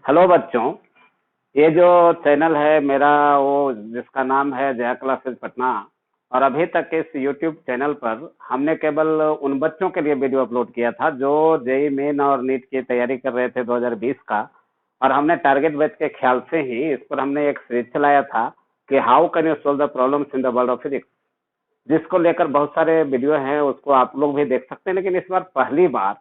Hello बच्चों। ये जो चैनल है मेरा वो जिसका नाम है जया क्लासेस पटना। और अभी तक इस यूट्यूब चैनल पर हमने केवल उन बच्चों के लिए वीडियो अपलोड किया था जो जेई मेन और नीट की तैयारी कर रहे थे 2020 का। और हमने टारगेट बैच के ख्याल से ही इस पर हमने एक सीरीज चलाया था कि how can you solve the problems in the world of physics, जिसको लेकर बहुत सारे वीडियो हैं, उसको आप लोग भी देख सकते हैं। लेकिन इस बार पहली बार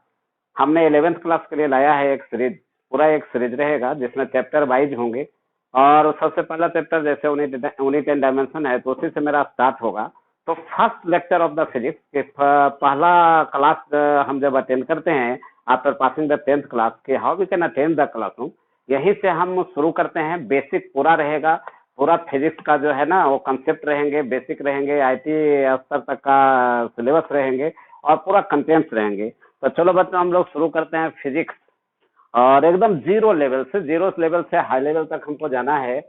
हमने 11th क्लास के लिए लाया है एक सीरीज। पूरा एक सीरीज रहेगा जिसमें चैप्टर वाइज होंगे। और सबसे पहला चैप्टर जैसे यूनिट एंड डायमेंशन है तो उसी से मेरा स्टार्ट होगा। तो first lecture of the physics के पहला क्लास हम जब अटेंड करते हैं after passing the 10th class के how we can attend the classroom, यहीं से हम शुरू करते हैं। बेसिक पूरा रहेगा, पूरा फिजिक्स का जो है ना वो कंसेप्ट रहेंगे, बेसिक रहेंगे, आईटी स्तर तक का सिलेबस रहेंगे और पूरा कंटेंट्स रहेंगे। तो चलो बच्चों हम लोग शुरू करते हैं फिजिक्स। और एकदम जीरो लेवल से हाई लेवल तक हमको जाना है।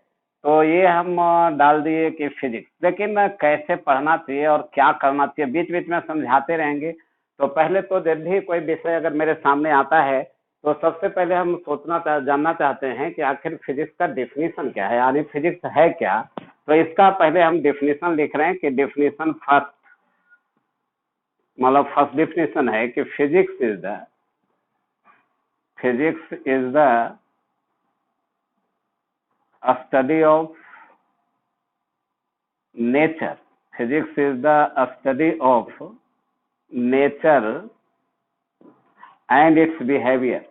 तो ये हम डाल दिए कि फिजिक्स, लेकिन कैसे पढ़ना चाहिए और क्या करना चाहिए बीच बीच में समझाते रहेंगे। तो पहले तो जब भी कोई विषय अगर मेरे सामने आता है तो सबसे पहले हम जानना चाहते हैं कि आखिर फिजिक्स का डेफिनेशन क्या है, यानी फिजिक्स है क्या। तो इसका पहले हम डेफिनेशन लिख रहे हैं कि डेफिनेशन फर्स्ट, मतलब फर्स्ट डेफिनेशन है कि physics is the study of nature. Physics is the study of nature and it's behaviour.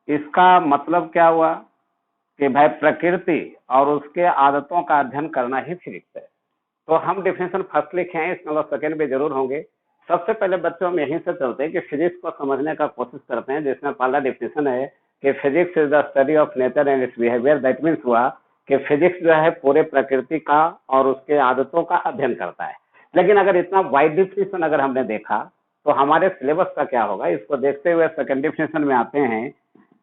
इसका मतलब क्या हुआ कि भाई प्रकृति और उसके आदतों का अध्ययन करना ही फिजिक्स है। तो हम डेफिनेशन फर्स्ट लिखे हैं, इसमें मतलब सेकेंड भी जरूर होंगे। सबसे पहले बच्चों हम यहीं से चलते हैं कि फिजिक्स को समझने का कोशिश करते हैं, जिसमें पहला डेफिनेशन है कि physics is the study of nature and it's behaviour. That means हुआ कि फिजिक्स जो है पूरे प्रकृति का और उसके आदतों का अध्ययन करता है। लेकिन अगर इतना वाइड डेफिनेशन अगर हमने देखा तो हमारे सिलेबस का क्या होगा, इसको देखते हुए सेकेंड डेफिनेशन में आते हैं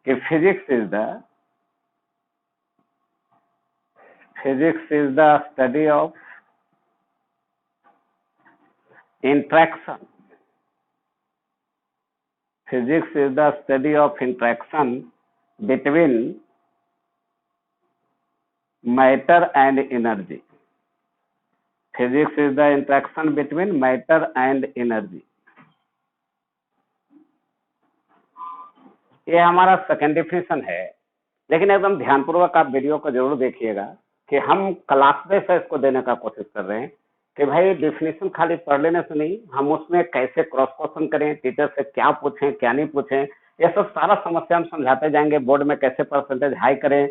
कि physics is the study of interaction. Physics is the study of interaction between matter and energy. Physics is the interaction between matter and energy. ये हमारा सेकेंड डिफिनेशन है। लेकिन एकदम ध्यानपूर्वक आप वीडियो को जरूर देखिएगा कि हम क्लास में से इसको देने का कोशिश कर रहे हैं कि भाई डिफिनेशन खाली पढ़ लेने से नहीं, हम उसमें कैसे क्रॉस क्वेश्चन करें, टीचर से क्या पूछें क्या नहीं पूछें, ये सब सारा समस्या हम समझाते जाएंगे। बोर्ड में कैसे परसेंटेज हाई करें,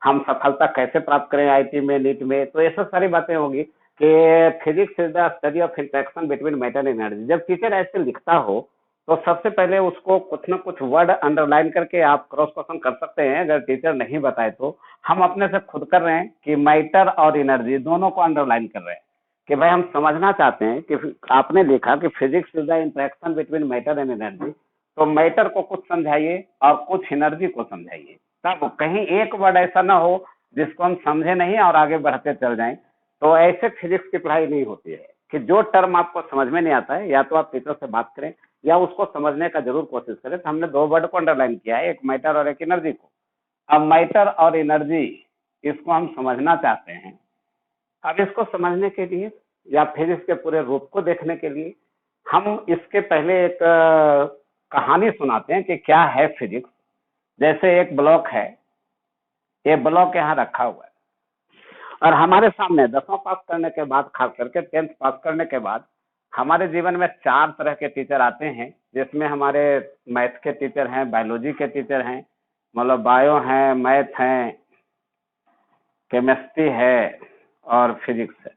हम सफलता कैसे प्राप्त करें आईटी में, नीट में, तो ये सब सारी बातें होगी कि physics is the study of interaction between matter and energy. जब टीचर ऐसे लिखता हो तो सबसे पहले उसको कुछ ना कुछ वर्ड अंडरलाइन करके आप क्रॉस क्वेश्चन कर सकते हैं। अगर टीचर नहीं बताए तो हम अपने से खुद कर रहे हैं कि मैटर और एनर्जी दोनों को अंडरलाइन कर रहे हैं कि भाई हम समझना चाहते हैं कि आपने लिखा कि physics is the interaction between matter and energy, तो मैटर को कुछ समझाइए और कुछ एनर्जी को समझाइए। तब कहीं एक वर्ड ऐसा ना हो जिसको हम समझे नहीं और आगे बढ़ते चल जाएं। तो ऐसे फिजिक्स की पढ़ाई नहीं होती है कि जो टर्म आपको समझ में नहीं आता है या तो आप टीचर से बात करें या उसको समझने का जरूर कोशिश करें। तो हमने दो वर्ड को अंडरलाइन किया है, एक मैटर और एक एनर्जी को। अब मैटर और एनर्जी इसको हम समझना चाहते हैं। अब इसको समझने के लिए या फिजिक्स के पूरे रूप को देखने के लिए हम इसके पहले एक कहानी सुनाते हैं कि क्या है फिजिक्स। जैसे एक ब्लॉक है, ये ब्लॉक यहाँ रखा हुआ है और हमारे सामने 10वां पास करने के बाद, खास करके 10th पास करने के बाद हमारे जीवन में 4 तरह के टीचर आते हैं, जिसमें हमारे मैथ के टीचर हैं, बायोलॉजी के टीचर हैं, मतलब बायो हैं, मैथ हैं, केमिस्ट्री है और फिजिक्स है।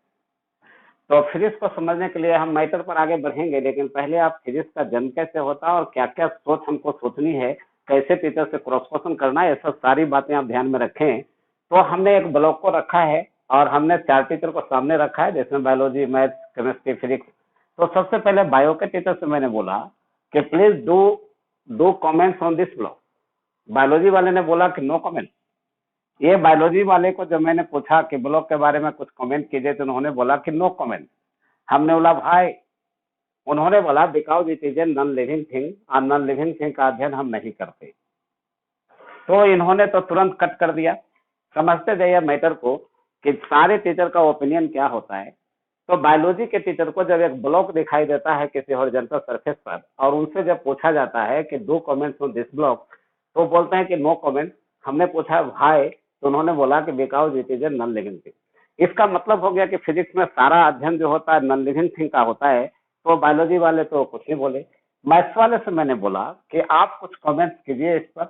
तो फिजिक्स को समझने के लिए हम मैटर पर आगे बढ़ेंगे, लेकिन पहले आप फिजिक्स का जन्म कैसे होता है और क्या क्या सोच हमको सोचनी है, कैसे टीचर से क्रॉस क्वेश्चन करना है, ये सब सारी बातें आप ध्यान में रखें। तो हमने एक ब्लॉक को रखा है और हमने 4 टीचर को सामने रखा है, जिसमें बायोलॉजी, मैथ, केमिस्ट्री, फिजिक्स। तो सबसे पहले बायो के टीचर से मैंने बोला कि please do comments on this block. Biology वाले ने बोला कि नो कमेंट। ये बायोलॉजी वाले को जब मैंने पूछा कि ब्लॉक के बारे में कुछ कमेंट कीजिए तो उन्होंने बोला कि नो कमेंट। हमने बोला भाई, उन्होंने बोला because it is a non living thing और नॉन लिविंग थिंग का अध्ययन हम नहीं करते। तो इन्होंने तो तुरंत कट कर दिया। समझते जाइए मैटर को कि सारे टीचर का ओपिनियन क्या होता है। तो बायोलॉजी के टीचर को जब एक ब्लॉक दिखाई देता है किसी हॉरिजॉन्टल सरफेस पर और उनसे जब पूछा जाता है कि do comments on this block, तो बोलते हैं कि नो कमेंट। हमने पूछा व्हाई, तो उन्होंने बोला कि because it is a non living thing. इसका मतलब हो गया कि फिजिक्स में सारा अध्ययन जो होता है नॉन लिविंग थिंग का होता है। तो बायोलॉजी वाले तो कुछ नहीं बोले। मैथ्स वाले से मैंने बोला कि आप कुछ कमेंट्स कीजिए इस पर।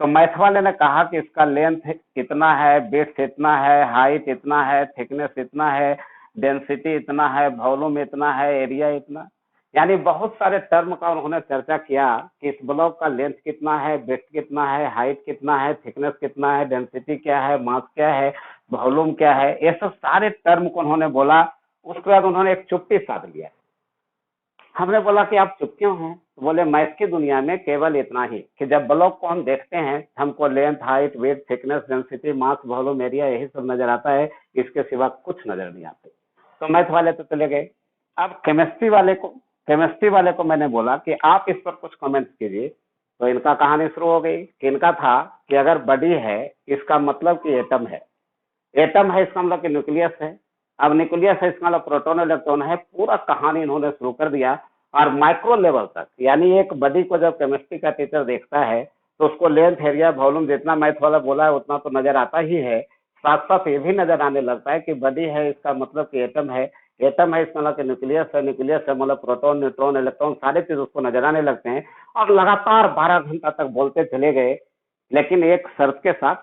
तो मैथ वाले ने कहा कि इसका लेंथ इतना है, विड्थ इतना है, हाइट इतना है, थिकनेस इतना है, डेंसिटी इतना है, वॉल्यूम इतना है, एरिया इतना। यानी बहुत सारे टर्म का उन्होंने चर्चा किया कि इस ब्लॉक का लेंथ कितना है, विड्थ कितना है, हाइट कितना है, थिकनेस कितना है, डेंसिटी क्या है, मास क्या है, वॉल्यूम क्या है। ये सब सारे टर्म को उन्होंने बोला। उसके बाद उन्होंने एक चुप्पी साध लिया। हमने बोला कि आप चुप क्यों हैं? तो बोले मैथ की दुनिया में केवल इतना ही कि जब ब्लॉक को हम देखते हैं हमको length, height, weight, thickness, density, mass, volume, area यही सब नजर आता है, इसके सिवा कुछ नजर नहीं आते। तो मैथ वाले तो चले गए। अब केमिस्ट्री वाले को मैंने बोला कि आप इस पर कुछ कमेंट्स कीजिए। तो इनका कहानी शुरू हो गई कि इनका था कि अगर बॉडी है इसका मतलब कि एटम है, एटम है इसका मतलब कि न्यूक्लियस है, अब न्यूक्लियस है इसका मतलब प्रोटॉन इलेक्ट्रॉन है। पूरा कहानी इन्होंने शुरू कर दिया और माइक्रो लेवल तक, यानी एक बॉडी को जब केमिस्ट्री का टीचर देखता है तो उसको लेंथ, एरिया, वॉल्यूम जितना मैथ वाला बोला है उतना तो नजर आता ही है। साथ साथ ये भी नजर आने लगता है कि बॉडी है इसका मतलब कि एटम है, एटम है इसका मतलब कि न्यूक्लियस है, न्यूक्लियस है मतलब प्रोटॉन, न्यूट्रॉन, इलेक्ट्रॉन, सारे चीज उसको नजर आने लगते हैं। और लगातार 12 घंटा तक बोलते चले गए, लेकिन एक शर्त के साथ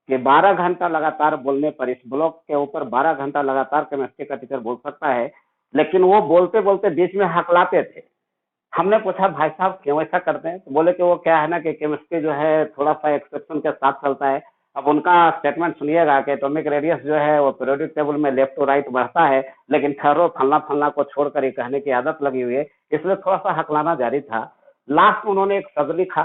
कि 12 घंटा लगातार बोलने पर, इस ब्लॉक के ऊपर 12 घंटा लगातार केमिस्ट्री का टीचर बोल सकता है। लेकिन वो बोलते बोलते बीच में हकलाते थे। हमने पूछा भाई साहब क्यों ऐसा करते हैं? तो बोले कि वो क्या है ना कि केमिस्ट्री जो है थोड़ा सा एक्सेप्शन के साथ चलता है। अब उनका स्टेटमेंट सुनिएगा कि एटॉमिक रेडियस जो है वो पीरियोडिक टेबल में लेफ्ट टू राइट बढ़ता है, लेकिन ठहरो फलना फलना को छोड़कर ये कहने की आदत लगी हुई है, इसलिए थोड़ा सा हकलाना जारी था। लास्ट में उन्होंने एक शब्द लिखा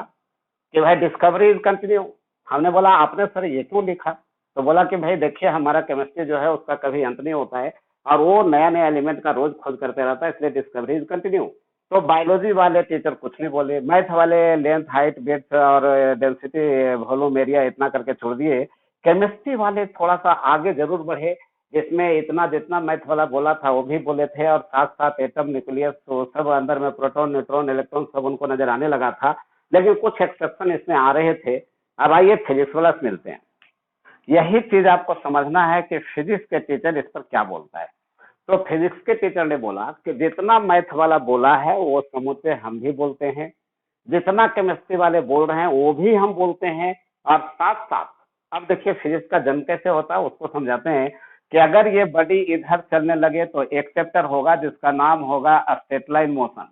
कि भाई डिस्कवरी इज कंटिन्यू। हमने बोला आपने सर ये क्यों लिखा? तो बोला कि भाई देखिए हमारा केमिस्ट्री जो है उसका कभी अंत नहीं होता है और वो नया नया एलिमेंट का रोज खोज करते रहता है, इसलिए डिस्कवरी इज कंटिन्यू। तो बायोलॉजी वाले टीचर कुछ नहीं बोले, मैथ वाले लेंथ, हाइट, विड्थ और डेंसिटी, वॉल्यूम, एरिया इतना करके छोड़ दिए। केमिस्ट्री वाले थोड़ा सा आगे जरूर बढ़े, जिसमें इतना जितना मैथ वाला बोला था वो भी बोले थे और साथ साथ एटम, न्यूक्लियस तो सब अंदर में प्रोटॉन, न्यूट्रॉन, इलेक्ट्रॉन सब उनको नजर आने लगा था। लेकिन कुछ एक्सेप्शन इसमें आ रहे थे। अब आइए फिजिक्स वाला से मिलते हैं। यही चीज आपको समझना है कि फिजिक्स के टीचर इस पर क्या बोलता है। तो फिजिक्स के टीचर ने बोला कि जितना मैथ वाला बोला है वो समूचे हम भी बोलते हैं, जितना केमिस्ट्री वाले बोल रहे हैं वो भी हम बोलते हैं। और साथ साथ अब देखिए फिजिक्स का जन्म कैसे होता है उसको समझाते हैं कि अगर ये बॉडी इधर चलने लगे तो एक चैप्टर होगा जिसका नाम होगा स्ट्रेट लाइन मोशन।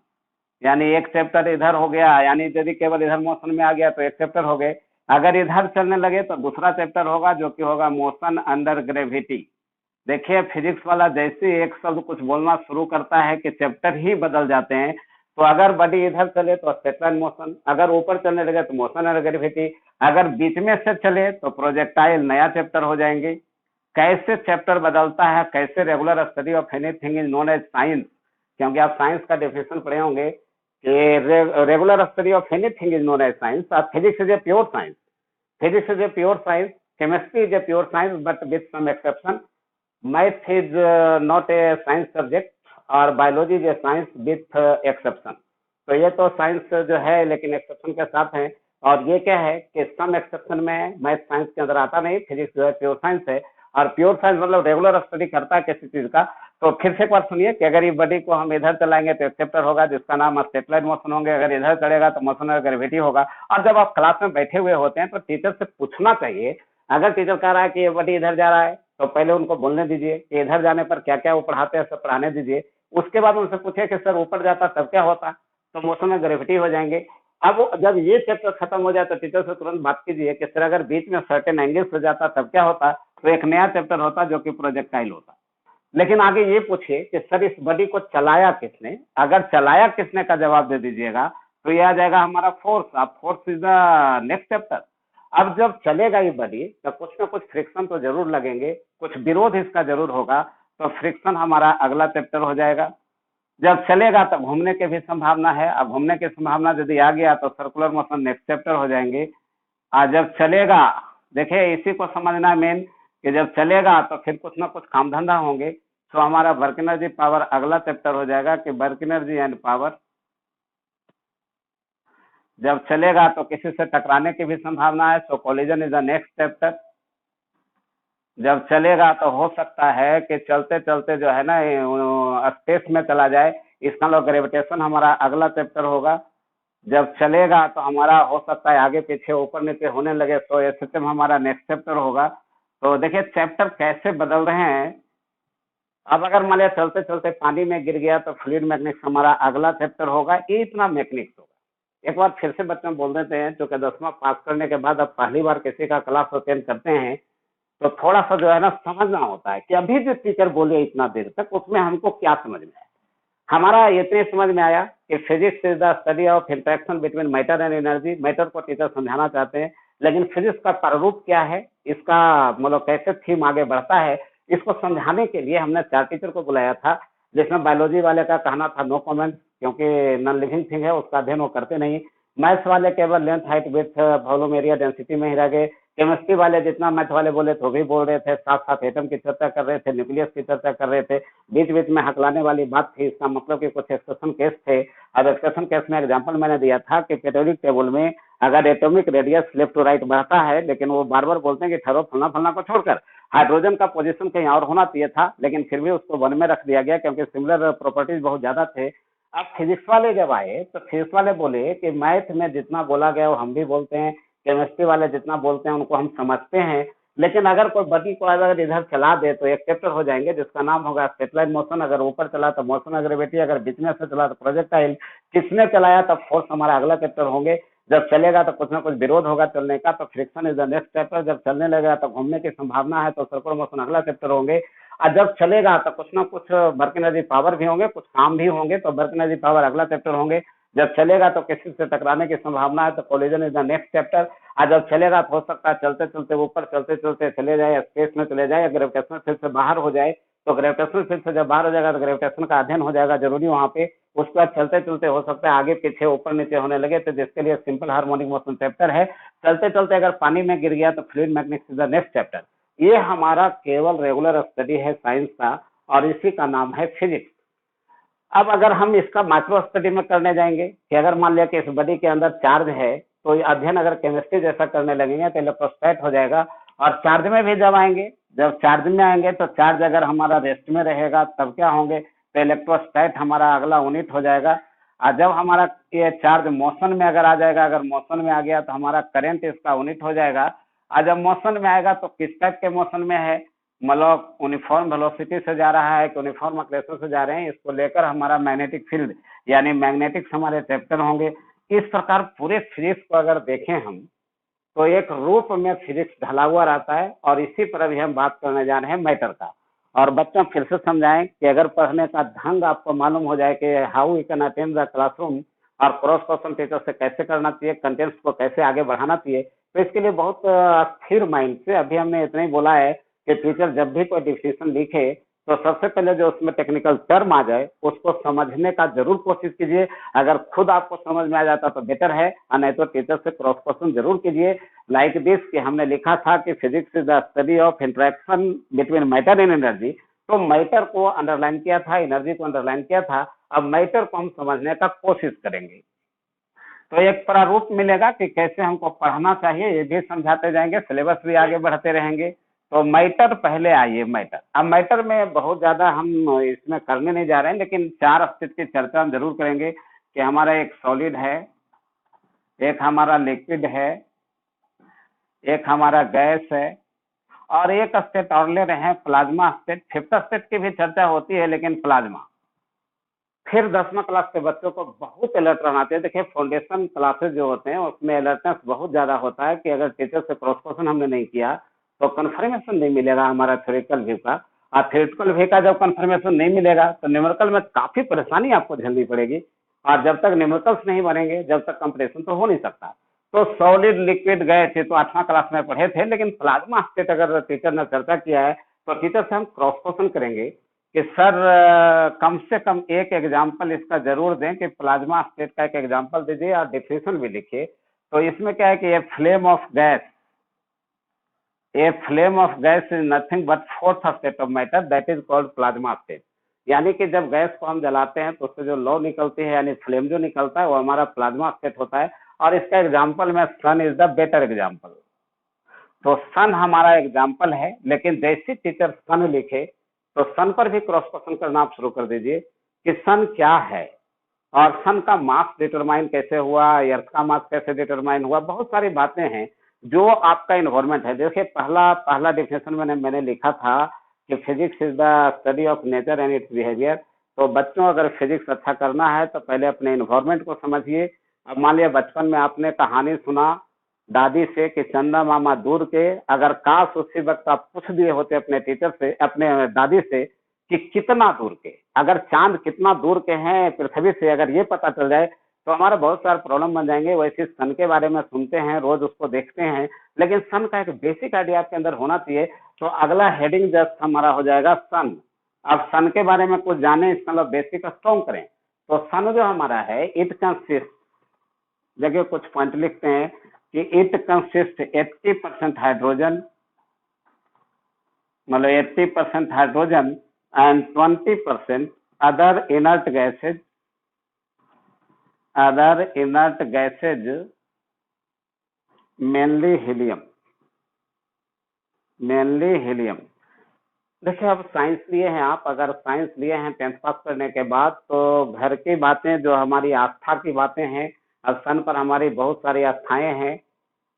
यानी एक चैप्टर इधर हो गया, यानी यदि केवल इधर मोशन में आ गया तो एक चैप्टर हो गए। अगर इधर चलने लगे तो दूसरा चैप्टर होगा जो कि होगा मोशन अंडर ग्रेविटी। देखिए फिजिक्स वाला जैसे एक शब्द कुछ बोलना शुरू करता है कि चैप्टर ही बदल जाते हैं। तो अगर बॉडी इधर चले तो स्ट्रेट लाइन मोशन, अगर ऊपर चलने लगे तो मोशन अंडर ग्रेविटी, अगर बीच में से चले तो प्रोजेक्टाइल नया चैप्टर हो जाएंगे। कैसे चैप्टर बदलता है, कैसे regular study of anything is known as science, क्योंकि आप साइंस का डेफिनेशन पढ़े होंगे कि regular study of anything is known as science. Physics is a pure science, physics is a pure science, chemistry is a pure science, but with some exception. Math is not a science subject और biology is a science with exception. तो ये तो science जो है लेकिन exception के साथ है। और ये क्या है कि सम एक्सेप्शन में मैथ साइंस के अंदर आता नहीं, फिजिक्स जो है प्योर साइंस है। और प्योर साइंस मतलब रेगुलर स्टडी करता है किसी चीज का। तो फिर से एक बार सुनिए कि अगर ये बॉडी को हम इधर चलाएंगे तो एक चैप्टर होगा जिसका नाम स्ट्रेट लाइन मोशन होंगे, अगर इधर चलेगा तो मोशन ऑफ ग्रेविटी होगा। और जब आप क्लास में बैठे हुए होते हैं तो टीचर से पूछना चाहिए, अगर टीचर कह रहा है कि ये बॉडी इधर जा रहा है तो पहले उनको बोलने दीजिए कि इधर जाने पर क्या क्या वो पढ़ाते हैं सब पढ़ाने दीजिए। उसके बाद उनसे पूछे कि सर ऊपर जाता तब क्या होता, तो मोशन में ग्रेविटी हो जाएंगे। अब जब ये चैप्टर खत्म हो जाए तो टीचर से तुरंत बात कीजिए कि सर अगर बीच में सर्टेन एंगल हो जाता तब क्या होता, तो एक नया चैप्टर होता जो कि प्रोजेक्टाइल होता। लेकिन आगे ये पूछिए कि सर इस बॉडी को चलाया किसने, अगर चलाया किसने का जवाब दे दीजिएगा तो ये आ जाएगा हमारा फोर्स। अब force is the next chapter. अब जब चलेगा ये बॉडी तो कुछ ना कुछ फ्रिक्शन तो जरूर लगेंगे, कुछ विरोध इसका जरूर होगा, तो फ्रिक्शन हमारा अगला चैप्टर हो जाएगा। जब चलेगा तो घूमने की भी संभावना है, अब घूमने की संभावना यदि आ गया तो सर्कुलर मोशन नेक्स्ट चैप्टर हो जाएंगे। आज जब चलेगा, देखिए इसी को समझना है मेन, कि जब चलेगा तो फिर कुछ ना कुछ काम धंधा होंगे। तो हमारा वर्क एनर्जी पावर अगला चैप्टर हो जाएगा कि वर्क एनर्जी एंड पावर। जब चलेगा तो किसी से टकराने की भी संभावना है, so collision is the next chapter. जब चलेगा तो हो सकता है कि चलते चलते जो है ना स्पेस में चला जाए, इसका मतलब ग्रेविटेशन हमारा अगला चैप्टर होगा। जब चलेगा तो हमारा हो सकता है आगे पीछे ऊपर नीचे होने लगे, तो ये सिस्टम हमारा नेक्स्ट चैप्टर होगा। तो देखिए चैप्टर कैसे बदल रहे हैं। अब अगर मान लिया चलते चलते पानी में गिर गया तो फ्लूइड मैकेनिक्स हमारा अगला चैप्टर होगा, ये इतना मैकेनिक्स होगा। एक बार फिर से बच्चों बोल देते हैं, क्योंकि 10वां पास करने के बाद अब पहली बार किसी का क्लास अटेंड करते हैं, तो थोड़ा सा जो है ना समझना होता है कि अभी जो टीचर बोले इतना देर तक उसमें हमको क्या समझ में आया। हमारा इतने समझ में आया कि physics is the study of interaction between matter and energy. Matter को टीचर समझाना चाहते हैं, लेकिन फिजिक्स का प्रारूप क्या है, इसका मतलब कैसे थीम आगे बढ़ता है, इसको समझाने के लिए हमने 4 टीचर को बुलाया था। जिसमें बायोलॉजी वाले का कहना था नो कमेंट, क्योंकि नॉन लिविंग थिंग है, उसका अध्ययन वो करते नहीं। मैथ्स वाले केवल length height width volume area density में ही रह गए। केमिस्ट्री वाले जितना मैथ वाले बोले तो भी बोल रहे थे, साथ साथ एटम की चर्चा कर रहे थे, न्यूक्लियस की चर्चा कर रहे थे। बीच बीच में हकलाने वाली बात थी, इसका मतलब कि कुछ एक्सप्रेशन केस थे। अब एक्सप्रेशन केस में एग्जांपल मैंने दिया था कि पीरियोडिक टेबल में अगर atomic radius left to right बढ़ता है, लेकिन वो बार बार बोलते हैं कि ठहरो फलना फलना को छोड़कर हाइड्रोजन का पोजीशन कहीं और होना चाहिए था, लेकिन फिर भी उसको 1 में रख दिया गया क्योंकि सिमिलर प्रॉपर्टीज बहुत ज्यादा थे। अब फिजिक्स वाले जब आए तो फिजिक्स वाले बोले कि मैथ में जितना बोला गया वो हम भी बोलते हैं, केमिस्ट्री वाले जितना बोलते हैं उनको हम समझते हैं, लेकिन अगर कोई बॉडी को अगर इधर चला दे तो एक चैप्टर हो जाएंगे जिसका नाम होगा सेटेलाइट मोशन। अगर ऊपर चला तो मोशन ऑफ ग्रेविटी, अगर बीच में से चला तो प्रोजेक्टाइल। किसने चलाया तो फोर्स हमारा अगला चैप्टर होंगे। जब चलेगा तो कुछ ना कुछ विरोध होगा चलने का, तो friction is the next chapter. जब चलने लगेगा तो घूमने की संभावना है, तो सर्कुलर मोशन अगला चैप्टर होंगे। और जब चलेगा तो कुछ ना कुछ वर्क एनर्जी पावर भी होंगे, कुछ काम भी होंगे, तो वर्क एनर्जी पावर अगला चैप्टर होंगे। जब चलेगा तो किसी से टकराने की संभावना है, तो collision is the next chapter. और जब चलेगा तो हो सकता है चलते चलते ऊपर चलते चलते चले जाए, स्पेस में चले जाए, ग्रेविटेशनल फील्ड से बाहर हो जाए। तो ग्रेविटेशनल फील्ड से जब बाहर हो जाएगा तो ग्रेविटेशन का अध्ययन हो जाएगा जरूरी वहां पे। उसके बाद चलते चलते हो सकता है आगे पीछे ऊपर नीचे होने लगे, तो जिसके लिए सिंपल हार्मोनिक मोशन चैप्टर है। चलते चलते अगर पानी में गिर गया तो fluid mechanics is the next chapter. ये हमारा केवल रेगुलर स्टडी है साइंस का, और इसी का नाम है फिजिक्स। अब अगर हम इसका माइक्रो स्टडी में करने जाएंगे कि अगर मान लिया कि इस बॉडी के अंदर चार्ज है, तो ये अध्ययन अगर केमिस्ट्री जैसा करने लगेंगे तो इलेक्ट्रोस्टैट हो जाएगा। और चार्ज में भी जब आएंगे, जब चार्ज में आएंगे तो चार्ज अगर हमारा रेस्ट में रहेगा तब क्या होंगे, तो इलेक्ट्रोस्टैट हमारा अगला यूनिट हो जाएगा। और जब हमारा ये चार्ज मोशन में अगर आ जाएगा, अगर मोशन में आ गया तो हमारा करंट इसका यूनिट हो जाएगा। और जब मोशन में आएगा तो किस टाइप के मोशन में है, मतलब यूनिफॉर्म वेलोसिटी से जा रहा है कि यूनिफॉर्म एक्सेलरेशन से जा रहे हैं, इसको लेकर हमारा मैग्नेटिक फील्ड यानी मैग्नेटिक्स हमारे चैप्टर होंगे। इस प्रकार पूरे फिजिक्स को अगर देखें हम, तो एक रूप में फिजिक्स ढला हुआ रहता है। और इसी पर अभी हम बात करने जा रहे हैं मैटर का। और बच्चों फिर से समझाएं कि अगर पढ़ने का ढंग आपको मालूम हो जाए कि how you can attend the classroom, और क्रॉस क्वेश्चन टीचर से कैसे करना चाहिए, कंटेंट्स को कैसे आगे बढ़ाना चाहिए, तो इसके लिए बहुत स्थिर माइंड से अभी हमने इतना ही बोला है कि टीचर जब भी कोई डिफिनेशन लिखे तो सबसे पहले जो उसमें टेक्निकल टर्म आ जाए उसको समझने का जरूर कोशिश कीजिए। अगर खुद आपको समझ में आ जाता तो बेटर है, और नहीं तो टीचर से क्रॉस क्वेश्चन जरूर कीजिए। लाइक दिस कि हमने लिखा था कि physics is the study of interaction between matter and energy, तो मैटर को अंडरलाइन किया था, एनर्जी को अंडरलाइन किया था। अब मैटर को हम समझने का कोशिश करेंगे, तो एक प्रारूप मिलेगा कि कैसे हमको पढ़ना चाहिए, ये भी समझाते जाएंगे, सिलेबस भी आगे बढ़ते रहेंगे। तो मैटर पहले आइए, मैटर। अब मैटर में बहुत ज्यादा हम इसमें करने नहीं जा रहे हैं, लेकिन 4 अस्तित्व की चर्चा हम जरूर करेंगे कि हमारा एक सॉलिड है, एक हमारा लिक्विड है, एक हमारा गैस है, और एक स्टेट और ले रहे हैं प्लाज्मा स्टेट। 5th स्टेट की भी चर्चा होती है, लेकिन प्लाज्मा। फिर 10वां क्लास के बच्चों को बहुत अलर्ट रहना चाहिए। देखिए फाउंडेशन क्लासेस जो होते हैं उसमें अलर्टनेस बहुत ज्यादा होता है कि अगर टीचर से क्रॉस क्वेश्चन हमने नहीं किया तो कंफर्मेशन नहीं मिलेगा हमारा थ्योरेटिकल व्यू का। और थ्योरेटिकल व्यू का जब कंफर्मेशन नहीं मिलेगा तो न्यूमेरिकल में काफी परेशानी आपको झेलनी पड़ेगी। और जब तक न्यूमेरिकल्स नहीं बनेंगे, जब तक कंपटीशन तो हो नहीं सकता। तो सॉलिड लिक्विड गए थे तो 8वां क्लास में पढ़े थे, लेकिन प्लाज्मा स्टेट अगर टीचर ने चर्चा किया है तो टीचर से हम क्रॉस क्वेश्चन करेंगे कि सर कम से कम एक एग्जाम्पल इसका जरूर दें कि प्लाज्मा स्टेट का एक एग्जाम्पल दीजिए और डिफिनेशन भी लिखिए। तो इसमें क्या है कि a flame of gas is nothing but fourth state of matter that is called plasma state. यानी कि जब गैस को हम जलाते हैं तो उससे जो लौ निकलती है यानी फ्लेम जो निकलता है वो हमारा प्लाज्मा स्टेट होता है। और इसका एग्जाम्पल में सन इज द बेटर एग्जाम्पल। तो सन हमारा एग्जाम्पल है, लेकिन जैसे टीचर सन लिखे तो सन पर भी क्रॉस क्वेश्चन करना आप शुरू कर दीजिए कि सन क्या है और सन का मास डिटरमाइन कैसे हुआ, अर्थ का मास कैसे डिटरमाइन हुआ, बहुत सारी बातें हैं जो आपका इन्वायरमेंट है। देखिए पहला डिफिनेशन मैंने लिखा था कि physics is the study of nature and it's behaviour. तो बच्चों अगर फिजिक्स अच्छा करना है तो पहले अपने इन्वायरमेंट को समझिए। अब मान लिया बचपन में आपने कहानी सुना दादी से कि चंदा मामा दूर के, अगर काश उसी वक्त आप पूछ दिए होते अपने टीचर से, अपने दादी से कि कितना दूर के, अगर चांद कितना दूर के हैं पृथ्वी से, अगर ये पता चल जाए तो हमारे बहुत सारे प्रॉब्लम बन जाएंगे। वैसे सन के बारे में सुनते हैं, रोज उसको देखते हैं, लेकिन सन का एक बेसिक आइडिया आपके अंदर होना चाहिए। तो अगला हेडिंग जस्ट हमारा हो जाएगा सन। अब सन के बारे में कुछ जाने, इसका मतलब बेसिक स्ट्रॉन्ग करें। तो सन जो हमारा है इट कंसिस्ट, देखिए कुछ पॉइंट लिखते हैं कि इट कंसिस्ट 80% हाइड्रोजन, मतलब 80% hydrogen and 20% other inert gases, mainly helium. देखिए अब साइंस लिए हैं आप, अगर साइंस लिए हैं 10th पास करने के बाद तो घर की बातें जो हमारी आस्था की बातें हैं, अब सन पर हमारी बहुत सारी आस्थाएं हैं।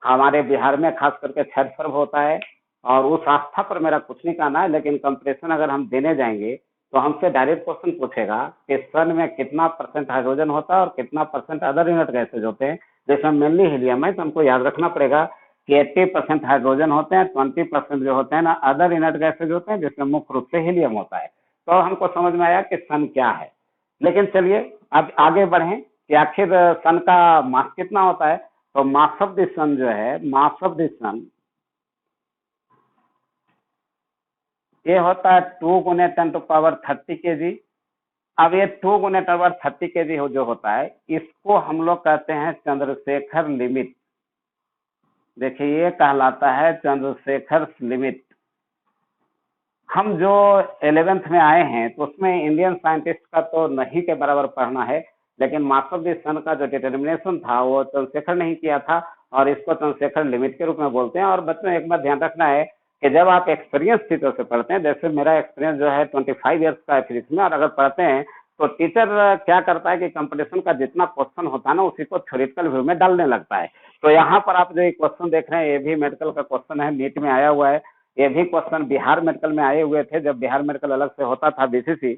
हमारे बिहार में खास करके छठ पर्व होता है और उस आस्था पर मेरा कुछ नहीं कहना है, लेकिन कंपटीशन अगर हम देने जाएंगे तो हमसे डायरेक्ट क्वेश्चन पूछेगा कि सन में कितना % हाइड्रोजन होता है और कितना % अदर इनर्ट गैसेज होते हैं। जिसमें मेनली हीलियम है, तो हमको याद रखना पड़ेगा कि 80% हाइड्रोजन होते हैं, 20% जो होते हैं ना अदर इनर्ट गैसेज होते हैं, जिसमें मुख्य रूप से हीलियम होता है। तो हमको समझ में आया कि सन क्या है। लेकिन चलिए अब आगे बढ़ें कि आखिर सन का मास कितना होता है। तो मास ऑफ द सन जो है, मास ऑफ द सन ये होता है 2 गुने 10⁻30 kg। अब ये 2 गुने 10⁻30 kg जो होता है, इसको हम लोग कहते हैं चंद्रशेखर लिमिट। देखिए ये कहलाता है चंद्रशेखर लिमिट। हम जो 11th में आए हैं तो उसमें इंडियन साइंटिस्ट का तो नहीं के बराबर पढ़ना है, लेकिन मास ऑफ द सन का जो डिटर्मिनेशन था वो चंद्रशेखर नहीं किया था और इसको चंद्रशेखर लिमिट के रूप में बोलते हैं। और बच्चों एक बात ध्यान रखना है कि जब आप एक्सपीरियंस टीचर से पढ़ते हैं, जैसे मेरा एक्सपीरियंस जो है 25 ईयर्स का है फिजिक्स में, और अगर पढ़ते हैं तो टीचर क्या करता है कि कंपटीशन का जितना क्वेश्चन होता है ना उसी को थ्योरेटिकल व्यू में डालने लगता है। तो यहाँ पर आप जो क्वेश्चन देख रहे हैं ये भी मेडिकल का क्वेश्चन है, नीट में आया हुआ है। ये भी क्वेश्चन बिहार मेडिकल में आए हुए थे, जब बिहार मेडिकल अलग से होता था बीसीसी,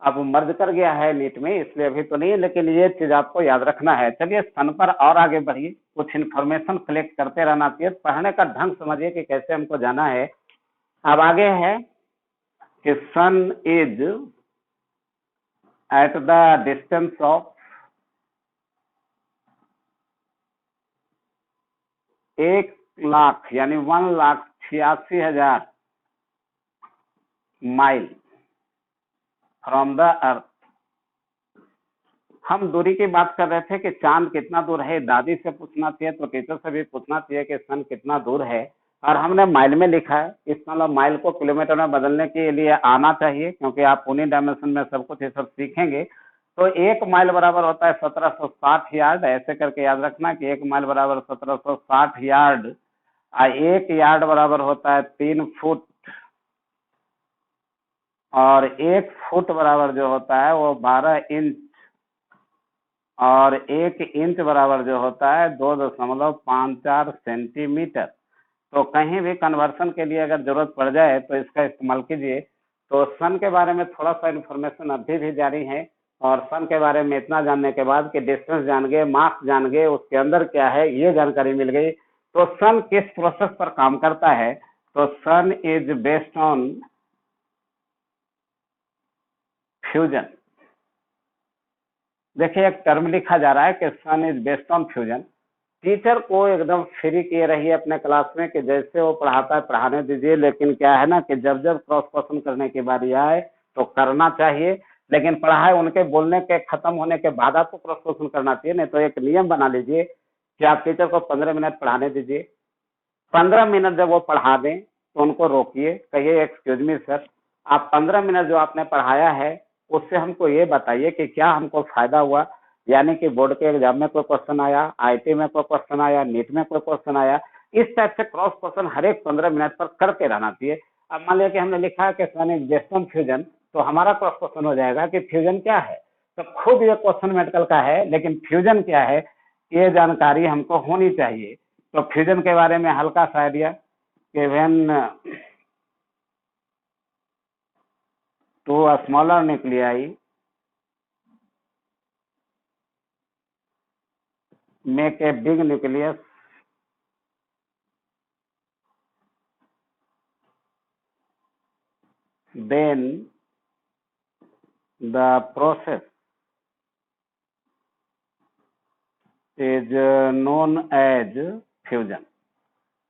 अब मर्ज कर गया है नीट में, इसलिए अभी तो नहीं है, लेकिन ये चीज आपको याद रखना है। चलिए सन पर और आगे बढ़िए, कुछ इन्फॉर्मेशन कलेक्ट करते रहना चाहिए, पढ़ने का ढंग समझिए कि कैसे हमको जाना है। अब आगे है कि sun is at the distance of 1 lakh यानी 1,86,000 माइल फ्रॉम द अर्थ। हम दूरी की बात कर रहे थे कि चांद कितना दूर है, दादी से पूछना चाहिए तो टीचर से भी पूछना चाहिए कि सन कितना दूर है, और हमने माइल में लिखा है। इस मतलब माइल को किलोमीटर में बदलने के लिए आना चाहिए, क्योंकि आप उन्हीं डायमेंशन में सब कुछ ये सब सीखेंगे। तो 1 माइल बराबर होता है 1760 यार्ड, ऐसे करके याद रखना कि 1 माइल बराबर 1760 यार्ड, 1 यार्ड बराबर होता है 3 फुट, और 1 फुट बराबर जो होता है वो 12 इंच, और 1 इंच बराबर जो होता है 2.54 सेंटीमीटर। तो कहीं भी कन्वर्सन के लिए अगर जरूरत पड़ जाए तो इसका इस्तेमाल कीजिए। तो सन के बारे में थोड़ा सा इन्फॉर्मेशन अभी भी जारी है, और सन के बारे में इतना जानने के बाद कि डिस्टेंस जान गए, मास जान गए, उसके अंदर क्या है ये जानकारी मिल गई। तो सन किस प्रोसेस पर काम करता है, तो sun is based on fusion. देखिए एक टर्म लिखा जा रहा है कि sun is based on fusion. Teacher को एकदम फ्री किए रहिए अपने क्लास में कि जैसे वो पढ़ाता है पढ़ाने दीजिए, लेकिन क्या है ना कि जब जब क्रॉस क्वेश्चन करने की बारी आए तो करना चाहिए, लेकिन पढ़ाई उनके बोलने के खत्म होने के बाद आपको क्रॉस क्वेश्चन करना चाहिए। नहीं तो एक नियम बना लीजिए कि आप टीचर को 15 मिनट पढ़ाने दीजिए, 15 मिनट जब वो पढ़ा दें तो उनको रोकिए, कहिए एक्सक्यूज मी सर, आप 15 मिनट जो आपने पढ़ाया है उससे हमको ये बताइए कि क्या हमको फायदा हुआ, यानी कि बोर्ड के एग्जाम में कोई क्वेश्चन आया, आईटी में कोई क्वेश्चन आया, नीट में कोई क्वेश्चन आया, इस टाइप से क्रॉस क्वेश्चन हर एक 15 मिनट पर करते रहना चाहिए। अब मान लिया कि हमने लिखा है कि जेस्टन फ्यूजन, तो हमारा क्रॉस क्वेश्चन हो जाएगा कि फ्यूजन क्या है, तो खुद ये क्वेश्चन मेडिकल का है लेकिन फ्यूजन क्या है ये जानकारी हमको होनी चाहिए। तो फ्यूजन के बारे में हल्का सा आइडिया कि when two a smaller nuclei make a big nucleus, then the process is known as fusion।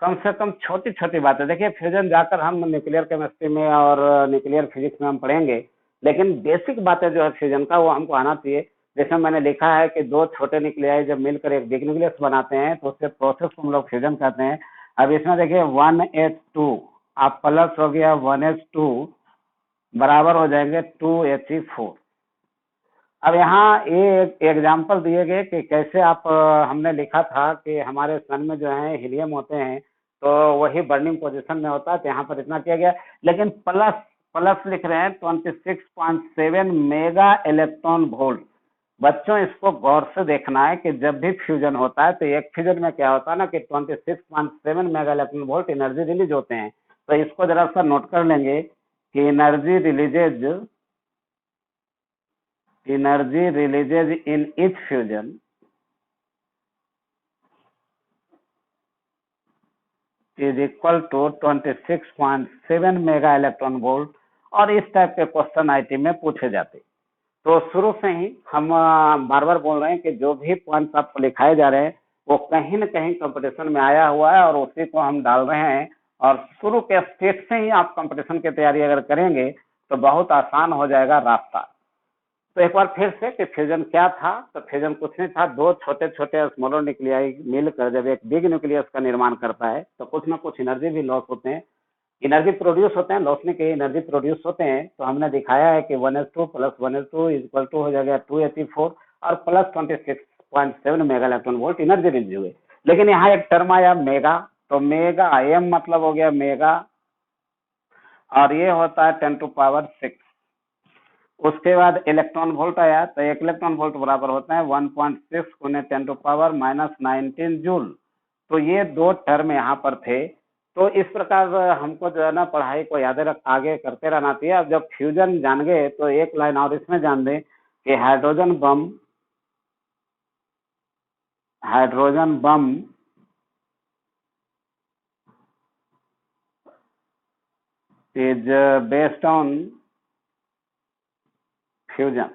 कम से कम छोटी छोटी बातें देखिए, फ्यूजन जाकर हम न्यूक्लियर केमिस्ट्री में और न्यूक्लियर फिजिक्स में हम पढ़ेंगे, लेकिन बेसिक बातें जो है फ्यूजन का वो हमको आना चाहिए। जैसे मैंने लिखा है कि दो छोटे न्यूक्लियाई जब मिलकर एक बिग न्यूक्लियस बनाते हैं तो उससे प्रोसेस को हम लोग फ्यूजन कहते हैं। अब इसमें देखिए 1H2 आप प्लस हो गया 1H2 बराबर हो जाएंगे 2He4। अब यहाँ ये एग्जाम्पल दिए गए कि कैसे आप हमने लिखा था कि हमारे सन में जो है हीलियम होते हैं तो वही बर्निंग पोजीशन में होता है, तो यहाँ पर इतना किया गया, लेकिन प्लस प्लस लिख रहे हैं 26.7 मेगा इलेक्ट्रॉन वोल्ट। बच्चों इसको गौर से देखना है कि जब भी फ्यूजन होता है तो एक फ्यूजन में क्या होता है ना कि 26.7 mega electron volt energy release होते हैं। तो इसको जरा सा नोट कर लेंगे कि energy releases in each fusion is equal to 26.7 mega electron volt. और इस टाइप के क्वेश्चन आईटी में पूछे जाते। तो शुरू से ही हम बार बार बोल रहे हैं कि जो भी पॉइंट्स आपको लिखाए जा रहे हैं वो कहीं न कहीं कंपटीशन में आया हुआ है और उसी को हम डाल रहे हैं। और शुरू के स्टेज से ही आप कंपटीशन की तैयारी अगर करेंगे तो बहुत आसान हो जाएगा रास्ता। तो एक बार फिर से कि फ्यूजन क्या था, तो फ्यूजन कुछ नहीं था, दो छोटे छोटे स्मॉलर न्यूक्लियाई मिलकर जब एक बिग न्यूक्लियस का निर्माण करता है तो कुछ ना कुछ एनर्जी भी लॉस होते हैं, एनर्जी प्रोड्यूस होते हैं, लॉस नहीं कही, एनर्जी प्रोड्यूस होते हैं। तो हमने दिखाया है कि 1H2 plus 1H2 equal to हो जाएगा 2He4 और plus 26.7 mega electron volt energy release हुए। लेकिन यहाँ एक टर्म आया मेगा, तो मेगा एम मतलब हो गया मेगा और ये होता है 10⁻⁶। उसके बाद इलेक्ट्रॉन वोल्ट आया, तो एक इलेक्ट्रॉन वोल्ट बराबर होता है 1.6 × 10⁻⁻19 जूल। तो ये दो टर्म यहाँ पर थे। तो इस प्रकार हमको जो है ना पढ़ाई को याद रख आगे करते रहना चाहिए। अब जब फ्यूजन जान गए तो एक लाइन और इसमें जान दें कि hydrogen bomb is based on fusion.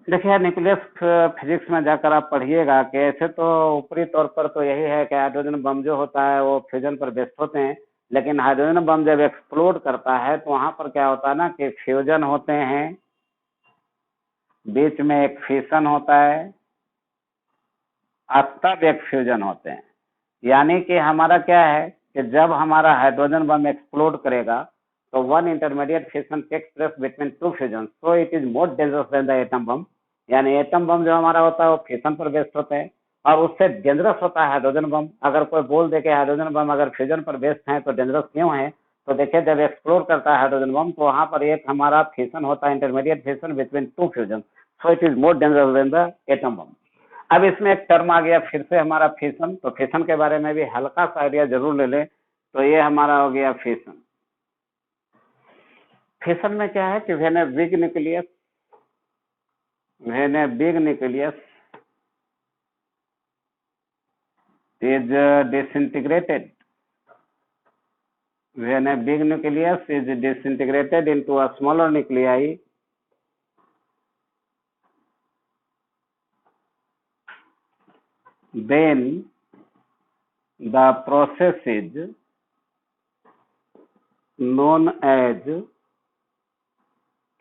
देखिए न्यूक्लियस फिजिक्स में जाकर आप पढ़िएगा कि ऐसे तो ऊपरी तौर पर तो यही है कि हाइड्रोजन बम जो होता है वो फ्यूजन पर बेस्ड होते हैं, लेकिन हाइड्रोजन बम जब एक्सप्लोड करता है तो वहां पर क्या होता है ना कि फ्यूजन होते हैं, बीच में एक फिशन होता है और तब एक फ्यूजन होते हैं। यानी कि हमारा क्या है कि जब हमारा हाइड्रोजन बम एक्सप्लोड करेगा तो one intermediate fission takes place between two fusion, so it is more dangerous than the atom bomb. यानी एटम बम जो हमारा होता है वो फ्यूजन पर बेस्ड होते हैं और उससे डेंजरस होता है हाइड्रोजन बम। अगर कोई बोल दे कि हाइड्रोजन बम अगर फ्यूजन पर बेस्ड है तो डेंजरस क्यों है, तो देखिए जब एक्सप्लोर करता है हाइड्रोजन बम तो वहां पर एक हमारा फिशन होता है, intermediate fission between two fusion, so it is more dangerous than the atom बम। अब इसमें एक टर्म आ गया फिर से हमारा फिशन, तो फिशन के बारे में भी हल्का सा आइडिया जरूर ले लें। तो ये हमारा हो गया फिशन। फिशन में क्या है कि when a big nucleus is disintegrated, when a big nucleus is disintegrated into a smaller nuclei, then the process is known as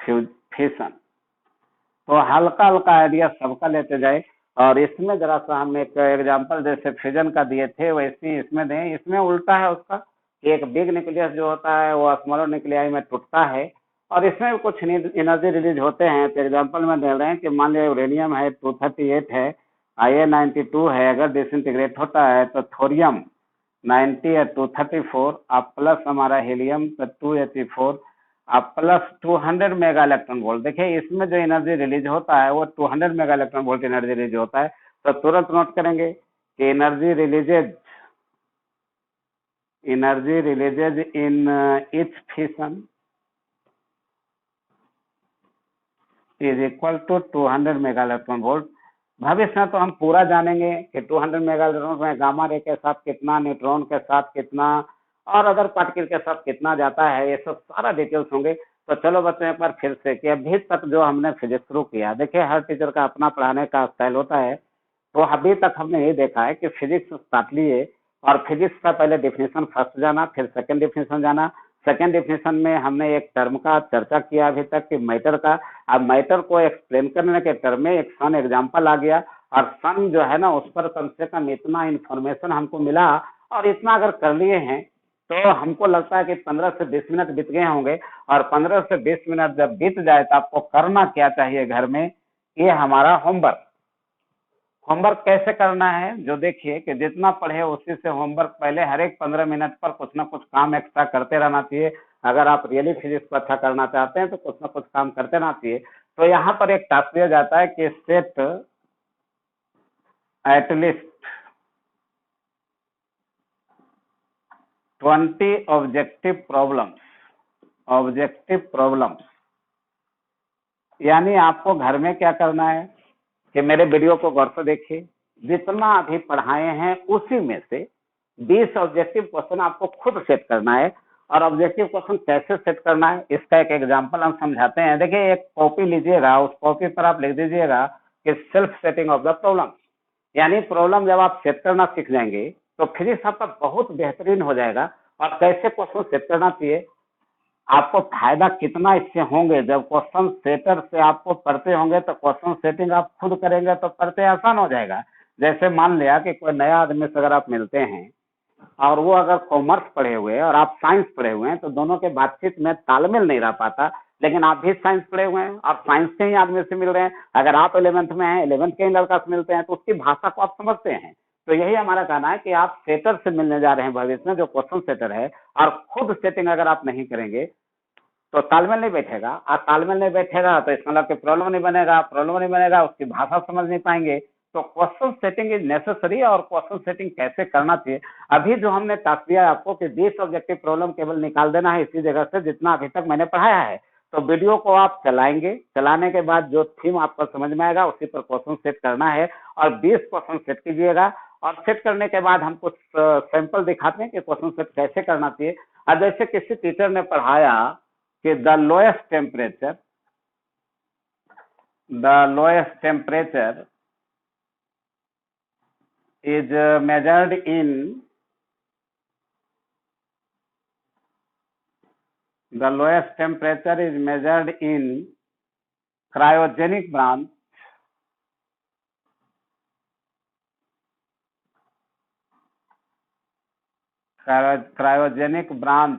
fission। तो हल्का हल्का आइडिया सबका लेते जाए और इसमें जरा सा हम एक एग्जांपल जैसे फिजन का दिए थे वैसे ही इसमें दें। इसमें उल्टा है उसका कि एक बिग न्यूक्लियस जो होता है वो स्मॉलर न्यूक्लियाई में टूटता है और इसमें भी कुछ एनर्जी रिलीज होते हैं। तो एग्जांपल में दे रहे हैं कि मान लिया यूरेनियम है 238 है, IA-92 है, अगर डिसइंटीग्रेट होता है तो थोरियम 90 है 234, अब प्लस हमारा हीलियम तो 284, अब प्लस 200 मेगा इलेक्ट्रॉन वोल्ट। देखिए इसमें जो एनर्जी रिलीज होता है वो 200 mega electron volt energy release होता है। तो तुरंत नोट करेंगे कि energy releases in each fission is equal to 200 mega electron volt. भविष्य में तो हम पूरा जानेंगे कि 200 मेगा इलेक्ट्रॉन में गामा रे के साथ कितना, न्यूट्रॉन के साथ कितना और अदर पार्टिकल के साथ कितना जाता है, ये सब सारा डिटेल्स होंगे। तो चलो बच्चों एक बार फिर से कि अभी तक जो हमने फिजिक्स शुरू किया, देखिए हर टीचर का अपना पढ़ाने का स्टाइल होता है। तो अभी तक हमने ये देखा है कि फिजिक्स स्टार्ट लिए और फिजिक्स का पहले डिफिनेशन फर्स्ट जाना, फिर सेकंड डिफिनेशन जाना। सेकंड डिफिनेशन में हमने एक टर्म का चर्चा किया अभी तक कि मैटर का। अब मैटर को एक्सप्लेन करने के टर्म में एक सन एग्जांपल आ गया और सन जो है ना उस पर कम से कम इतना इंफॉर्मेशन हमको मिला और इतना अगर कर लिए हैं तो हमको लगता है कि 15 से 20 मिनट बीत गए होंगे। और 15 से 20 मिनट जब बीत जाए तो आपको करना क्या चाहिए घर में, ये हमारा होमवर्क। होमवर्क कैसे करना है, जो देखिए कि जितना पढ़े उसी से होमवर्क पहले हर एक 15 मिनट पर कुछ ना कुछ काम एक्स्ट्रा करते रहना चाहिए। अगर आप रियली फिजिक्स को अच्छा करना चाहते हैं तो कुछ ना कुछ काम करते रहना चाहिए। तो यहाँ पर एक टास्क दिया जाता है कि सेट एटलीस्ट 20 ऑब्जेक्टिव प्रॉब्लम्स। यानी आपको घर में क्या करना है कि मेरे वीडियो को गौर से देखिए, जितना अभी पढ़ाए हैं उसी में से 20 ऑब्जेक्टिव क्वेश्चन आपको खुद सेट करना है। और ऑब्जेक्टिव क्वेश्चन कैसे सेट करना है इसका एक एग्जांपल हम समझाते हैं। देखिए एक कॉपी लीजिएगा, उस कॉपी पर आप लिख दीजिएगा कि self setting of the problem. यानी प्रॉब्लम जब आप सेट करना सीख जाएंगे तो फिजिक्स आपका बहुत बेहतरीन हो जाएगा। और कैसे क्वेश्चन सेट करना चाहिए, आपको फायदा कितना इससे होंगे, जब क्वेश्चन सेटर से आपको पढ़ते होंगे तो क्वेश्चन सेटिंग आप खुद करेंगे तो पढ़ते आसान हो जाएगा। जैसे मान लिया कि कोई नया आदमी से अगर आप मिलते हैं और वो अगर कॉमर्स पढ़े हुए हैं और आप साइंस पढ़े हुए हैं तो दोनों के बातचीत में तालमेल नहीं रह पाता। लेकिन आप भी साइंस पढ़े हुए हैं और साइंस के ही आदमी से मिल रहे हैं, अगर आप 11th में हैं 11th के ही लड़का से मिलते हैं तो उसकी भाषा को आप समझते हैं। तो यही हमारा कहना है कि आप सेटर से मिलने जा रहे हैं भविष्य में, जो क्वेश्चन सेटर है, और खुद सेटिंग अगर आप नहीं करेंगे तो तालमेल नहीं बैठेगा। और तालमेल नहीं बैठेगा तो इसका मतलब कि प्रॉब्लम नहीं बनेगा, प्रॉब्लम नहीं बनेगा उसकी भाषा समझ नहीं पाएंगे। तो क्वेश्चन सेटिंग इज नेसेसरी। और क्वेश्चन सेटिंग कैसे करना चाहिए, अभी जो हमने टास्क दिया आपको कि 20 ऑब्जेक्टिव प्रॉब्लम केवल निकाल देना है इसी जगह से जितना अभी तक मैंने पढ़ाया है। तो वीडियो को आप चलाएंगे, चलाने के बाद जो थीम आपको समझ में आएगा उसी पर क्वेश्चन सेट करना है और 20 क्वेश्चन सेट कीजिएगा। और सेट करने के बाद हम कुछ सैंपल दिखाते हैं कि क्वेश्चन सेट कैसे करना चाहिए। और जैसे किसी टीचर ने पढ़ाया कि the lowest temperature is measured in cryogenic branch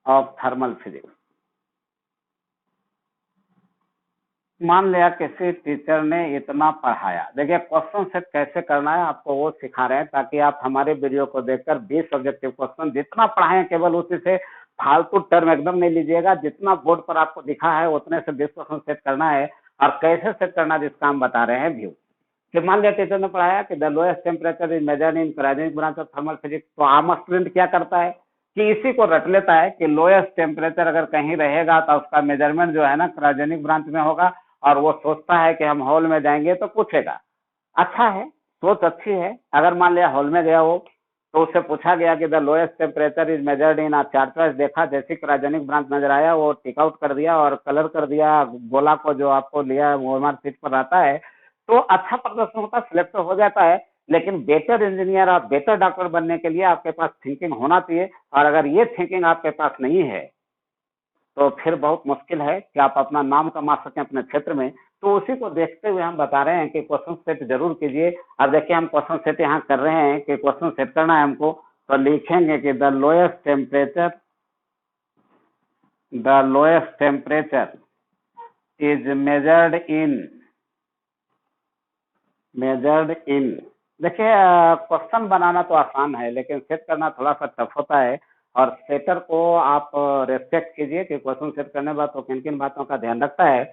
of thermal physics. मान लिया किसी टीचर ने इतना पढ़ाया, देखिए क्वेश्चन सेट कैसे करना है आपको वो सिखा रहे हैं ताकि आप हमारे वीडियो को देखकर 20 ऑब्जेक्टिव क्वेश्चन जितना पढ़ाएं केवल उसी से फालतू टर्म एकदम नहीं लीजिएगा। जितना बोर्ड पर आपको दिखा है उतने से 20 क्वेश्चन सेट करना है। और कैसे सेट करना जिसका हम बता रहे हैं व्यू। कि मान लिया टीचर ने पढ़ाया कि the lowest temperature is measured in cryogenic branch of thermal physics. तो आम स्टूडेंट क्या करता है कि इसी को रट लेता है कि लोएस्ट टेम्परेचर अगर कहीं रहेगा तो उसका मेजरमेंट जो है ना क्रायोजेनिक ब्रांच में होगा। और वो सोचता है कि हम हॉल में जाएंगे तो पूछेगा। अच्छा है, सोच अच्छी है। अगर मान लिया हॉल में गया वो तो उससे पूछा गया कि the lowest temperature is measured in, चार चॉइस देखा, जैसे क्रायोजेनिक ब्रांच नजर आया वो टिक आउट कर दिया और कलर कर दिया गोला को जो आपको लिया ओएमआर सीट पर रहता है। तो अच्छा प्रदर्शन होता है, सिलेक्ट हो जाता है। लेकिन बेटर इंजीनियर और बेटर डॉक्टर बनने के लिए आपके पास थिंकिंग होना चाहिए। और अगर ये थिंकिंग आपके पास नहीं है तो फिर बहुत मुश्किल है कि आप अपना नाम कमा सकें अपने क्षेत्र में। तो उसी को देखते हुए हम बता रहे हैं कि क्वेश्चन सेट जरूर कीजिए। अब देखिए हम क्वेश्चन सेट यहाँ कर रहे हैं कि क्वेश्चन सेट करना है हमको, तो लिखेंगे कि the lowest temperature is measured in. देखिए क्वेश्चन बनाना तो आसान है, लेकिन सेट करना थोड़ा सा टफ होता है। और सेटर को आप रेस्पेक्ट कीजिए कि क्वेश्चन सेट करने के बाद तो किन किन बातों का ध्यान रखता है।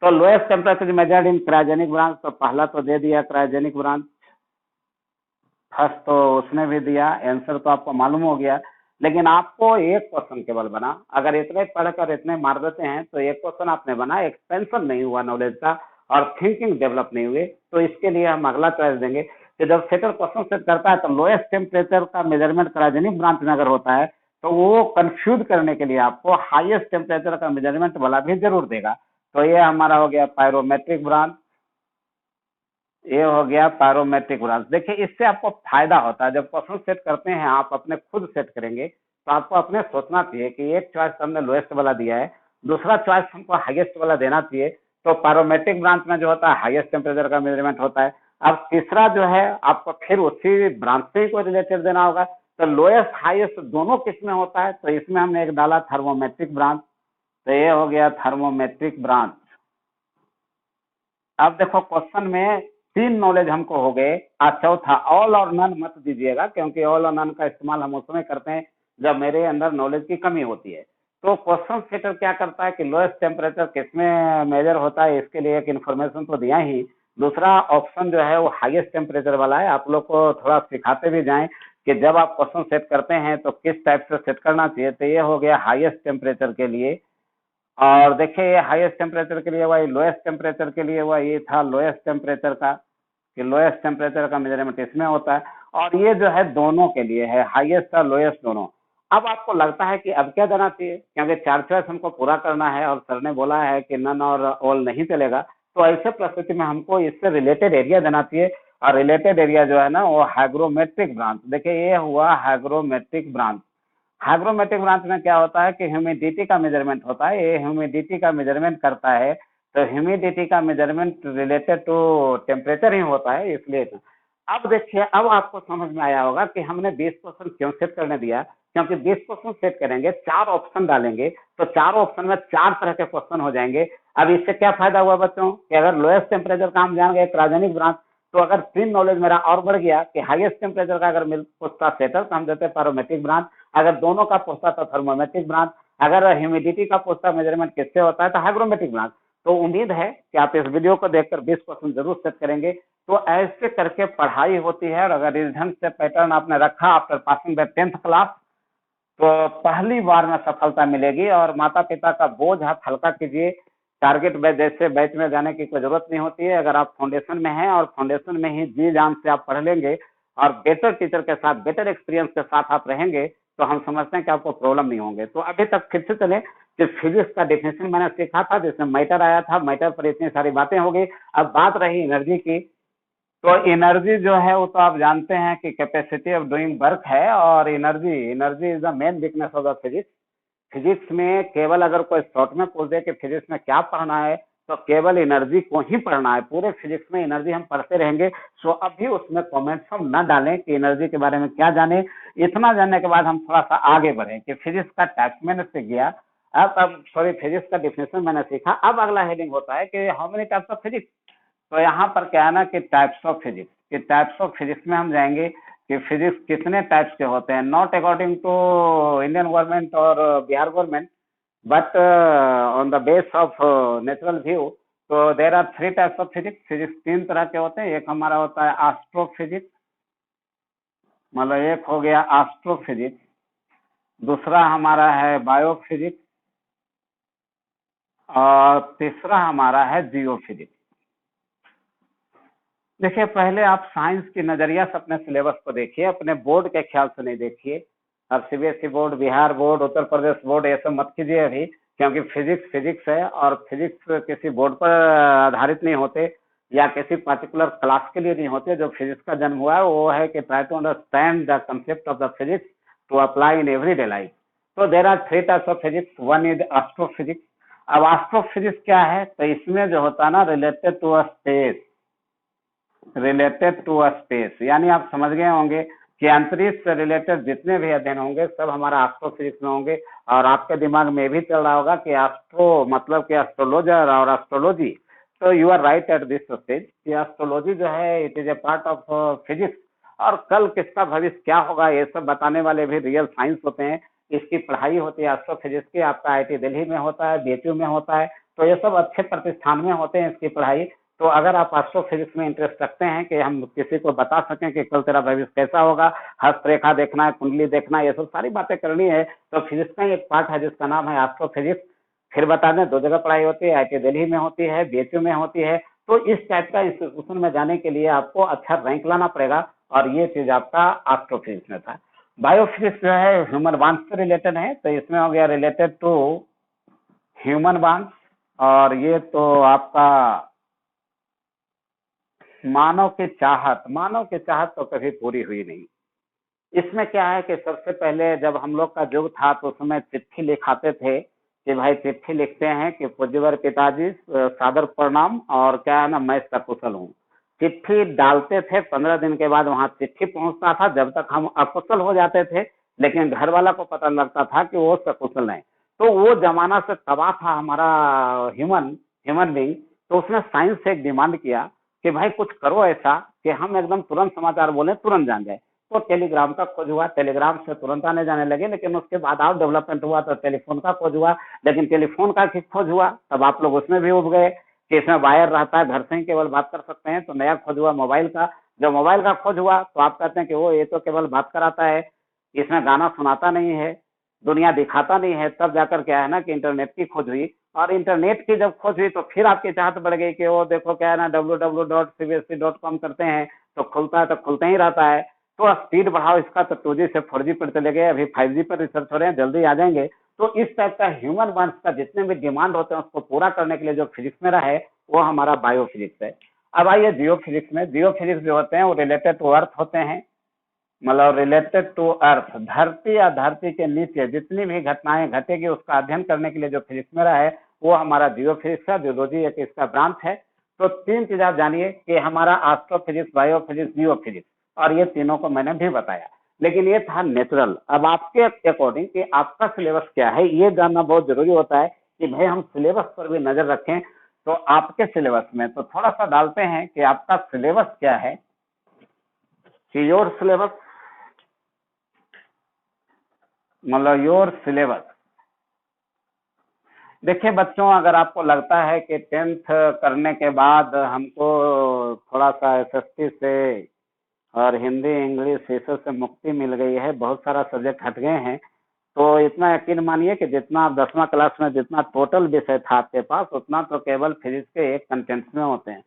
तो lowest temperature measured in cryogenic branch, तो पहला तो दे दिया क्रायोजेनिक ब्रांच, फर्स्ट तो उसने भी दिया, आंसर तो आपको मालूम हो गया। लेकिन आपको एक क्वेश्चन केवल बना, अगर इतने पढ़कर इतने मार देते हैं तो एक क्वेश्चन आपने बना, एक्सपेंशन नहीं हुआ नॉलेज का और थिंकिंग डेवलप नहीं हुई। तो इसके लिए हम अगला चॉइस देंगे कि जब सेटर क्वेश्चन सेट करता है तो लोएस्ट टेम्परेचर का मेजरमेंट क्रायोजेनिक ब्रांच में अगर होता है तो वो कंफ्यूज करने के लिए आपको हाईएस्ट टेम्परेचर का मेजरमेंट वाला भी जरूर देगा। तो ये हमारा हो गया पायरोमेट्रिक ब्रांच, ये हो गया पायरोमेट्रिक ब्रांच। देखिए इससे आपको फायदा होता है, जब क्वेश्चन सेट करते हैं आप अपने खुद सेट करेंगे तो आपको अपने सोचना चाहिए कि एक चॉइस हमने लोएस्ट वाला दिया है, दूसरा चॉइस हमको हाईएस्ट वाला देना चाहिए। तो पायरोमेट्रिक ब्रांच में जो होता है हाईएस्ट टेम्परेचर का मेजरमेंट होता है। अब तीसरा जो है आपको फिर उसी ब्रांच से ही कोई रिलेटेड देना होगा, तो लोएस्ट हाईएस्ट दोनों किस में होता है, तो इसमें हमने एक डाला थर्मोमेट्रिक ब्रांच, तो ये हो गया थर्मोमेट्रिक ब्रांच। अब देखो क्वेश्चन में तीन नॉलेज हमको हो गए, चौथा ऑल और नन मत दीजिएगा, क्योंकि ऑल और नन का इस्तेमाल हम उसमें करते हैं जब मेरे अंदर नॉलेज की कमी होती है। तो क्वेश्चन सेटर क्या करता है कि लोएस्ट टेम्परेचर किसमें मेजर होता है, इसके लिए एक इन्फॉर्मेशन तो दिया ही, दूसरा ऑप्शन जो है वो हाईएस्ट टेम्परेचर वाला है। आप लोग को थोड़ा सिखाते भी जाएं कि जब आप क्वेश्चन सेट करते हैं तो किस टाइप से सेट करना चाहिए। तो ये हो गया हाईएस्ट टेम्परेचर के लिए, और देखिए ये हाईएस्ट टेम्परेचर के लिए हुआ, लोएस्ट टेम्परेचर के लिए हुआ, ये था लोएस्ट टेम्परेचर का कि लोएस्ट टेम्परेचर का मेजरमेंट इसमें होता है। और ये जो है दोनों के लिए है, हाईएस्ट और लोएस्ट दोनों। अब आपको लगता है कि अब क्या देना चाहिए, क्योंकि चार चॉइस हमको पूरा करना है और सर ने बोला है कि नन और ऑल नहीं चलेगा। तो ऐसे परिस्थिति में हमको इससे रिलेटेड एरिया देना चाहिए, और रिलेटेड एरिया जो है ना वो हाइग्रोमेट्रिक ब्रांच। देखिए ये हुआ हाइग्रोमेट्रिक ब्रांच। हाइग्रोमेट्रिक ब्रांच में क्या होता है कि ह्यूमिडिटी का मेजरमेंट होता है, ये ह्यूमिडिटी का मेजरमेंट करता है। तो ह्यूमिडिटी का मेजरमेंट रिलेटेड टू टेम्परेचर ही होता है, इसलिए अब देखिए अब आपको समझ में आया होगा कि हमने 20% क्यों सेट करने दिया, क्योंकि 20% सेट करेंगे, चार ऑप्शन डालेंगे तो चार ऑप्शन में चार तरह के क्वेश्चन हो जाएंगे। अब इससे क्या फायदा हुआ बच्चों कि अगर लोएस्ट टेम्परेचर का हम जान गए क्रायोजेनिक ब्रांच, तो अगर तीन नॉलेज मेरा और बढ़ गया कि हाईएस्ट टेम्परेचर का अगर पूछता सेटर तो हम देते पायरोमेट्रिक ब्रांच, अगर दोनों का पूछता तो थर्मोमेट्रिक ब्रांच, अगर ह्यूमिडिटी का पूछता मेजरमेंट किससे होता है तो हाइग्रोमेट्रिक ब्रांच। तो उम्मीद है कि आप इस वीडियो को देखकर 20 क्वेश्चन जरूर सेट करेंगे। तो ऐसे करके पढ़ाई होती है, और अगर इस ढंग से पैटर्न आपने रखा after passing the 10th class तो पहली बार में सफलता मिलेगी। और माता पिता का बोझ आप हल्का कीजिए, टारगेट बैच जैसे बैच में जाने की कोई जरूरत नहीं होती है। अगर आप फाउंडेशन में हैं और फाउंडेशन में ही जी जान से आप पढ़ लेंगे और बेटर टीचर के साथ बेटर एक्सपीरियंस के साथ आप रहेंगे तो हम समझते हैं कि आपको प्रॉब्लम नहीं होंगे। तो अभी तक फिर से चले कि फिजिक्स का डेफिनेशन मैंने सीखा था, जिसमें मैटर आया था, मैटर पर इतनी सारी बातें हो गई। अब बात रही एनर्जी की, तो एनर्जी जो है वो तो आप जानते हैं कि कैपेसिटी ऑफ डूइंग वर्क है, और energy energy is the main weakness of the physics. Physics में केवल अगर कोई शॉर्ट में पूछ दे कि फिजिक्स में क्या पढ़ना है तो केवल एनर्जी को ही पढ़ना है, पूरे फिजिक्स में एनर्जी हम पढ़ते रहेंगे। सो अभी उसमें कमेंट्स हम न डालें कि एनर्जी के बारे में क्या जाने। इतना जानने के बाद हम थोड़ा सा आगे बढ़े कि फिजिक्स का टाइप मैंने सीख गया, अब सॉरी फिजिक्स का डिफिनेशन मैंने सीखा। अब अगला हेडिंग होता है कि how many types of physics. तो यहाँ पर क्या है ना कि टाइप्स ऑफ फिजिक्स, कि टाइप्स ऑफ फिजिक्स में हम जाएंगे कि फिजिक्स कितने टाइप्स के होते हैं, not according to Indian government और Bihar government, but on the base of natural view. तो there are three types of physics. Physics तीन तरह के होते हैं। एक हमारा होता है एस्ट्रोफिजिक्स, मतलब एक हो गया एस्ट्रोफिजिक्स, दूसरा हमारा है बायोफिजिक्स, और तीसरा हमारा है जियोफिजिक्स। देखिए पहले आप साइंस की नजरिया से अपने सिलेबस को देखिए, अपने बोर्ड के ख्याल से नहीं देखिए। अब CBSE board, Bihar board, Uttar Pradesh board ये सब मत कीजिए अभी, क्योंकि फिजिक्स फिजिक्स है और फिजिक्स किसी बोर्ड पर आधारित नहीं होते या किसी पर्टिकुलर क्लास के लिए नहीं होते। जो फिजिक्स का जन्म हुआ है वो है कि try to understand the concept of the physics to apply in everyday life. तो there are three types of physics, one is astrophysics, अब एस्ट्रोफिजिक्स क्या है, तो इसमें जो होता है ना related to space, related to space, यानी आप समझ गए होंगे कि अंतरिक्ष से रिलेटेड जितने भी अध्ययन होंगे सब हमारा एस्ट्रोफिजिक्स में होंगे। और आपके दिमाग में भी चल रहा होगा कि एस्ट्रो मतलब कि एस्ट्रोलॉजर और एस्ट्रोलॉजी, तो you are right at this stage कि एस्ट्रोलॉजी जो है it is a part of physics, और कल किसका भविष्य क्या होगा ये सब बताने वाले भी रियल साइंस होते हैं। इसकी पढ़ाई होती है एस्ट्रोफिजिक्स की, आपका आईटी दिल्ली में होता है, बीएचयू में होता है, तो ये सब अच्छे प्रतिष्ठान में होते हैं इसकी पढ़ाई। तो अगर आप एस्ट्रोफिजिक्स में इंटरेस्ट रखते हैं कि हम किसी को बता सकें कि कल तेरा भविष्य कैसा होगा, हस्तरेखा देखना है, कुंडली देखना है, ये सब सारी बातें करनी है, तो फिजिक्स का एक पार्ट है जिसका नाम है एस्ट्रोफिजिक्स। फिर बता दें 2 जगह पढ़ाई होती है, आईटी दिल्ली में होती है, बीएचयू में होती है। तो इस टाइप का इंस्टीट्यूशन में जाने के लिए आपको अच्छा रैंक लाना पड़ेगा, और ये चीज आपका एस्ट्रोफिजिक्स में था। बायोफिजिक्स जो है ह्यूमन बांस से रिलेटेड है, तो इसमें हो गया रिलेटेड टू ह्यूमन बांस, और ये तो आपका मानव की चाहत तो कभी पूरी हुई नहीं। इसमें क्या है कि सबसे पहले जब हम लोग का युग था तो उसमें चिट्ठी लिखाते थे कि भाई चिट्ठी लिखते हैं कि पूज्यवर पिताजी सादर प्रणाम, और क्या है ना मैं सकुशल हूँ। चिट्ठी डालते थे, 15 दिन के बाद वहां चिट्ठी पहुंचता था, जब तक हम अकुशल हो जाते थे लेकिन घर वाला को पता लगता था कि वो सकुशल है। तो वो जमाना से तबाह था हमारा ह्यूमन ह्यूमन बींग। तो उसने साइंस से एक डिमांड किया कि भाई कुछ करो ऐसा कि हम एकदम तुरंत समाचार बोले, तुरंत जान जाए। तो टेलीग्राम का खोज हुआ, टेलीग्राम से तुरंत आने जाने लगे, लेकिन उसके बाद और डेवलपमेंट हुआ तो टेलीफोन का खोज हुआ। लेकिन टेलीफोन का खोज हुआ तब आप लोग उसमें भी उब गए कि इसमें वायर रहता है, घर से ही केवल बात कर सकते हैं। तो नया खोज हुआ मोबाइल का। जब मोबाइल का खोज हुआ तो आप कहते हैं कि वो ये तो केवल बात कराता है, इसमें गाना सुनाता नहीं है, दुनिया दिखाता नहीं है। तब जाकर क्या है ना कि इंटरनेट की खोज हुई, और इंटरनेट की जब खोज हुई तो फिर आपकी चाहत बढ़ गई कि वो देखो क्या है ना www.cbsc.com करते हैं तो खुलता है, तो खुलते ही रहता है। तो स्पीड बढ़ाओ इसका, तो 2G से 4G पर चले गए, अभी 5G पर रिसर्च हो रहे हैं, जल्दी आ जाएंगे। तो इस टाइप का ह्यूमन बर्न्स का जितने भी डिमांड होते हैं उसको पूरा करने के लिए जो फिजिक्स में रहा है वो हमारा बायोफिजिक्स है। अब आइए जियोफिजिक्स में। जियोफिजिक्स जो होते हैं वो रिलेटेड टू अर्थ होते हैं, मतलब रिलेटेड टू अर्थ, धरती या धरती के नीचे जितनी भी घटनाएं घटेगी उसका अध्ययन करने के लिए जो फिजिक्स में रहा है वो हमारा जियोफिजिक्स है। जियोलॉजी एक इसका ब्रांच है। तो 3 चीज आप जानिए कि हमारा एस्ट्रोफिजिक्स, बायोफिजिक्स, जियोफिजिक्स, और ये तीनों को मैंने भी बताया। लेकिन ये था नेचुरल। अब आपके अकॉर्डिंग कि आपका सिलेबस क्या है ये जानना बहुत जरूरी होता है कि भाई हम सिलेबस पर भी नजर रखें। तो आपके सिलेबस में तो थोड़ा सा डालते हैं कि आपका सिलेबस क्या है, कि योर सिलेबस, मतलब योर सिलेबस। देखिए बच्चों, अगर आपको लगता है कि 10th करने के बाद हमको थोड़ा सा एसएसटी से और हिंदी इंग्लिश विषय से मुक्ति मिल गई है, बहुत सारा सब्जेक्ट हट गए हैं, तो इतना यकीन मानिए कि जितना 10वां क्लास में जितना टोटल विषय था आपके पास उतना तो केवल फिजिक्स के एक कंटेंट में होते हैं।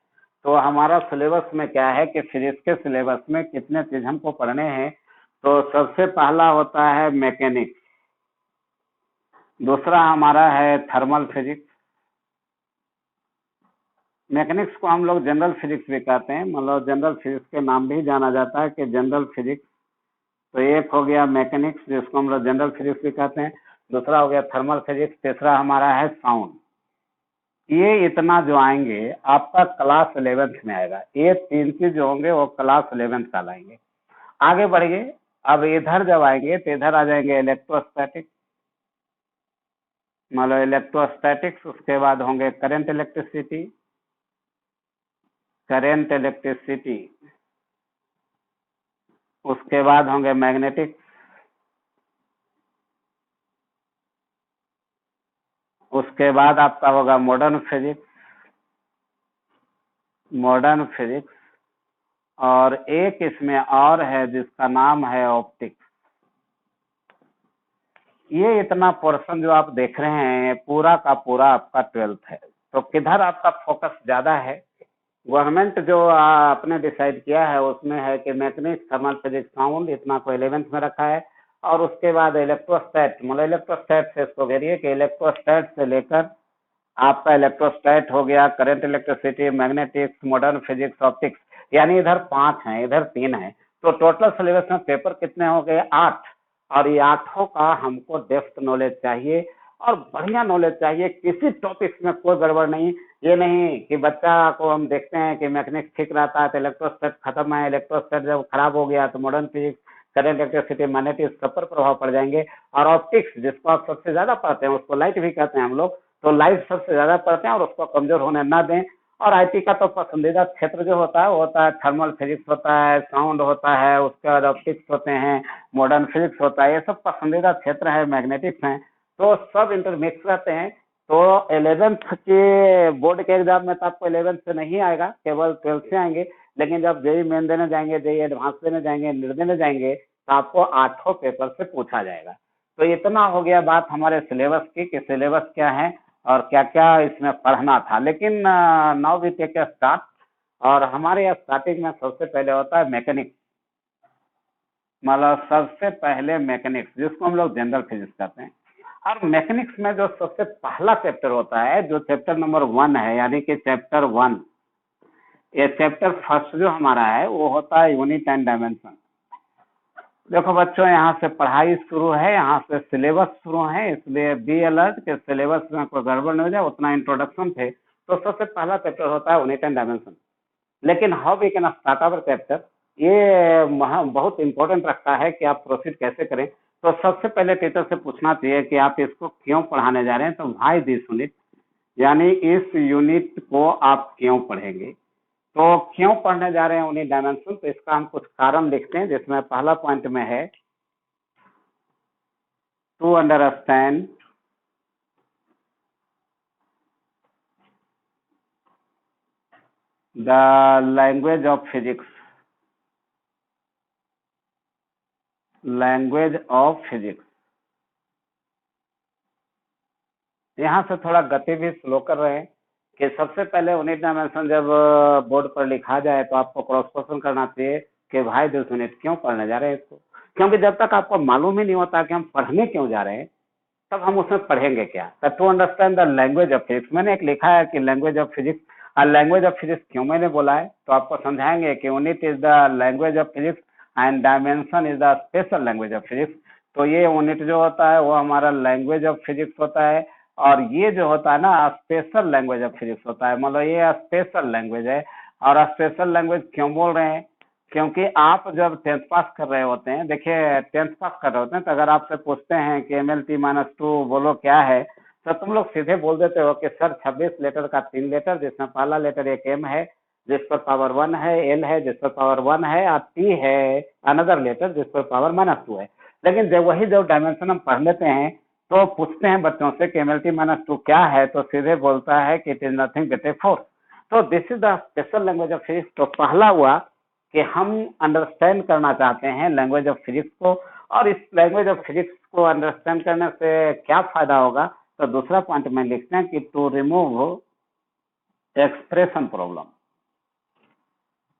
तो हमारा सिलेबस में क्या है कि फिजिक्स के सिलेबस में कितने चीज हमको पढ़ने हैं। तो सबसे पहला होता है मैकेनिक्स, दूसरा हमारा है थर्मल फिजिक्स। मैकेनिक्स को हम लोग जनरल फिजिक्स भी कहते हैं, मतलब जनरल फिजिक्स के नाम भी जाना जाता है कि जनरल फिजिक्स। तो एक हो गया मैकेनिक्स जिसको हम लोग जनरल फिजिक्स भी कहते हैं, दूसरा हो गया थर्मल फिजिक्स, तीसरा हमारा है साउंड। ये इतना जो आएंगे आपका क्लास 11th में आएगा। ये 3 चीज जो होंगे वो क्लास 11th साल आएंगे। आगे बढ़िए। अब इधर जब आएंगे तो इधर आ जाएंगे इलेक्ट्रोस्टैटिक्स, मतलब इलेक्ट्रोस्टैटिक्स। उसके बाद होंगे करंट इलेक्ट्रिसिटी, करंट इलेक्ट्रिसिटी। उसके बाद होंगे मैग्नेटिक्स। उसके बाद आपका होगा मॉडर्न फिजिक्स, मॉडर्न फिजिक्स। और एक इसमें और है जिसका नाम है ऑप्टिक्स। ये इतना पोर्शन जो आप देख रहे हैं पूरा का पूरा आपका 12th है। तो किधर आपका फोकस ज्यादा है? गवर्नमेंट जो आपने डिसाइड किया है उसमें है कि मैकेनिक्स, थर्मल फिजिक्स, साउंड, इतना को 11th में रखा है। और उसके बाद इलेक्ट्रोस्टैट, मतलब इलेक्ट्रोस्टैट से इसको घेरिए कि इलेक्ट्रोस्टैट से लेकर आपका इलेक्ट्रोस्टैट हो गया, current electricity, magnetics, modern physics, optics. यानी इधर 5 हैं, इधर 3 हैं। तो टोटल सिलेबस में पेपर कितने हो गए? 8। और ये 8 का हमको डेप्थ नॉलेज चाहिए। और बढ़िया नॉलेज चाहिए, किसी टॉपिक्स में कोई गड़बड़ नहीं। ये नहीं कि बच्चा को हम देखते हैं कि मैकेनिक्स ठीक रहता है तो इलेक्ट्रोस्टैट खत्म है, इलेक्ट्रोस्टैट जब खराब हो गया तो modern physics, current, electricity, magnetics सब पर प्रभाव पड़ जाएंगे। और ऑप्टिक्स जिसको आप सबसे ज्यादा पढ़ते हैं, उसको लाइट भी कहते हैं हम लोग, तो लाइट सबसे ज्यादा पढ़ते हैं और उसको कमजोर होने ना दें। और आईटी का तो पसंदीदा क्षेत्र जो होता है वो होता है थर्मल फिजिक्स होता है, साउंड होता है, उसके बाद ऑप्टिक्स होते हैं, मॉडर्न फिजिक्स होता है, ये सब पसंदीदा क्षेत्र है, मैग्नेटिक्स हैं, तो सब इंटरमिक्स रहते हैं। तो 11th के बोर्ड के एग्जाम में तो आपको 11th से नहीं आएगा, केवल 12th से आएंगे। लेकिन जब जेई मेन देने जाएंगे, जेई एडवांस देने जाएंगे, नीट देने जाएंगे, तो आपको 8 पेपर से पूछा जाएगा। तो इतना हो गया बात हमारे सिलेबस की कि सिलेबस क्या है और क्या क्या इसमें पढ़ना था। लेकिन now we take a start. और हमारे यहाँ स्टार्टिंग में सबसे पहले होता है मैकेनिक्स, मतलब सबसे पहले मैकेनिक्स जिसको हम लोग जनरल फिजिक्स कहते हैं। और मैकेनिक्स में जो सबसे पहला चैप्टर होता है, जो चैप्टर नंबर 1 है, यानी कि चैप्टर 1, ये चैप्टर फर्स्ट जो हमारा है वो होता है यूनिट एंड डायमेंशन। देखो बच्चों, यहाँ से पढ़ाई शुरू है, यहाँ से सिलेबस शुरू है, इसलिए बी अलर्ट के सिलेबस में कोई गड़बड़ नहीं हो जाए। उतना इंट्रोडक्शन थे, तो सबसे पहला चैप्टर होता है यूनिट एंड डायमेंशन। लेकिन how we can start our chapter, ये बहुत इंपॉर्टेंट रखता है कि आप प्रोसीड कैसे करें। तो सबसे पहले टीचर से पूछना चाहिए कि आप इसको क्यों पढ़ाने जा रहे हैं, तो व्हाई दिस यूनिट, यानी इस यूनिट को आप क्यों पढ़ेंगे। तो क्यों पढ़ने जा रहे हैं यूनिट डायमेंशन, तो इसका हम कुछ कारण लिखते हैं, जिसमें पहला पॉइंट में है to understand the language of physics, language of physics. यहाँ से थोड़ा गति भी स्लो कर रहे हैं कि सबसे पहले यूनिट डायमेंशन जब बोर्ड पर लिखा जाए तो आपको क्रॉस क्वेश्चन करना चाहिए कि भाई दिस यूनिट क्यों पढ़ने जा रहे हैं इसको। क्योंकि जब तक आपको मालूम ही नहीं होता कि हम पढ़ने क्यों जा रहे हैं, तब हम उसमें पढ़ेंगे क्या। To understand the language of physics, मैंने एक लिखा है कि लैंग्वेज ऑफ फिजिक्स। और लैंग्वेज ऑफ फिजिक्स क्यों मैंने बोला है, तो आपको समझाएंगे कि unit is the language of physics and dimension is the special language of physics. तो ये यूनिट जो होता है वो हमारा लैंग्वेज ऑफ फिजिक्स होता है, और ये जो होता है ना स्पेशल लैंग्वेज ऑफ फिजिक्स होता है, मतलब ये स्पेशल लैंग्वेज है। और स्पेशल लैंग्वेज क्यों बोल रहे हैं, क्योंकि आप जब 10th पास कर रहे होते हैं, देखिए 10th पास कर रहे होते हैं, तो अगर आपसे पूछते हैं कि MLT-2 बोलो क्या है, तो तुम लोग सीधे बोल देते हो कि सर 26 लेटर का 3 लेटर, जिसमें पहला लेटर एक M है जिस पर पावर 1 है, L है जिस पर पावर 1 है, और T है अनदर लेटर जिस पर पावर -2 है। लेकिन जब डायमेंशन हम पढ़ लेते हैं तो पूछते हैं बच्चों से कि MLT-2 क्या है, तो सीधे बोलता है कि it is nothing but a force. तो this is the special language of physics. तो पहला हुआ कि हम अंडरस्टैंड करना चाहते हैं लैंग्वेज ऑफ फिजिक्स को, और इस लैंग्वेज ऑफ फिजिक्स को अंडरस्टैंड करने से क्या फायदा होगा। तो दूसरा पॉइंट में लिखते हैं कि to remove expression problem,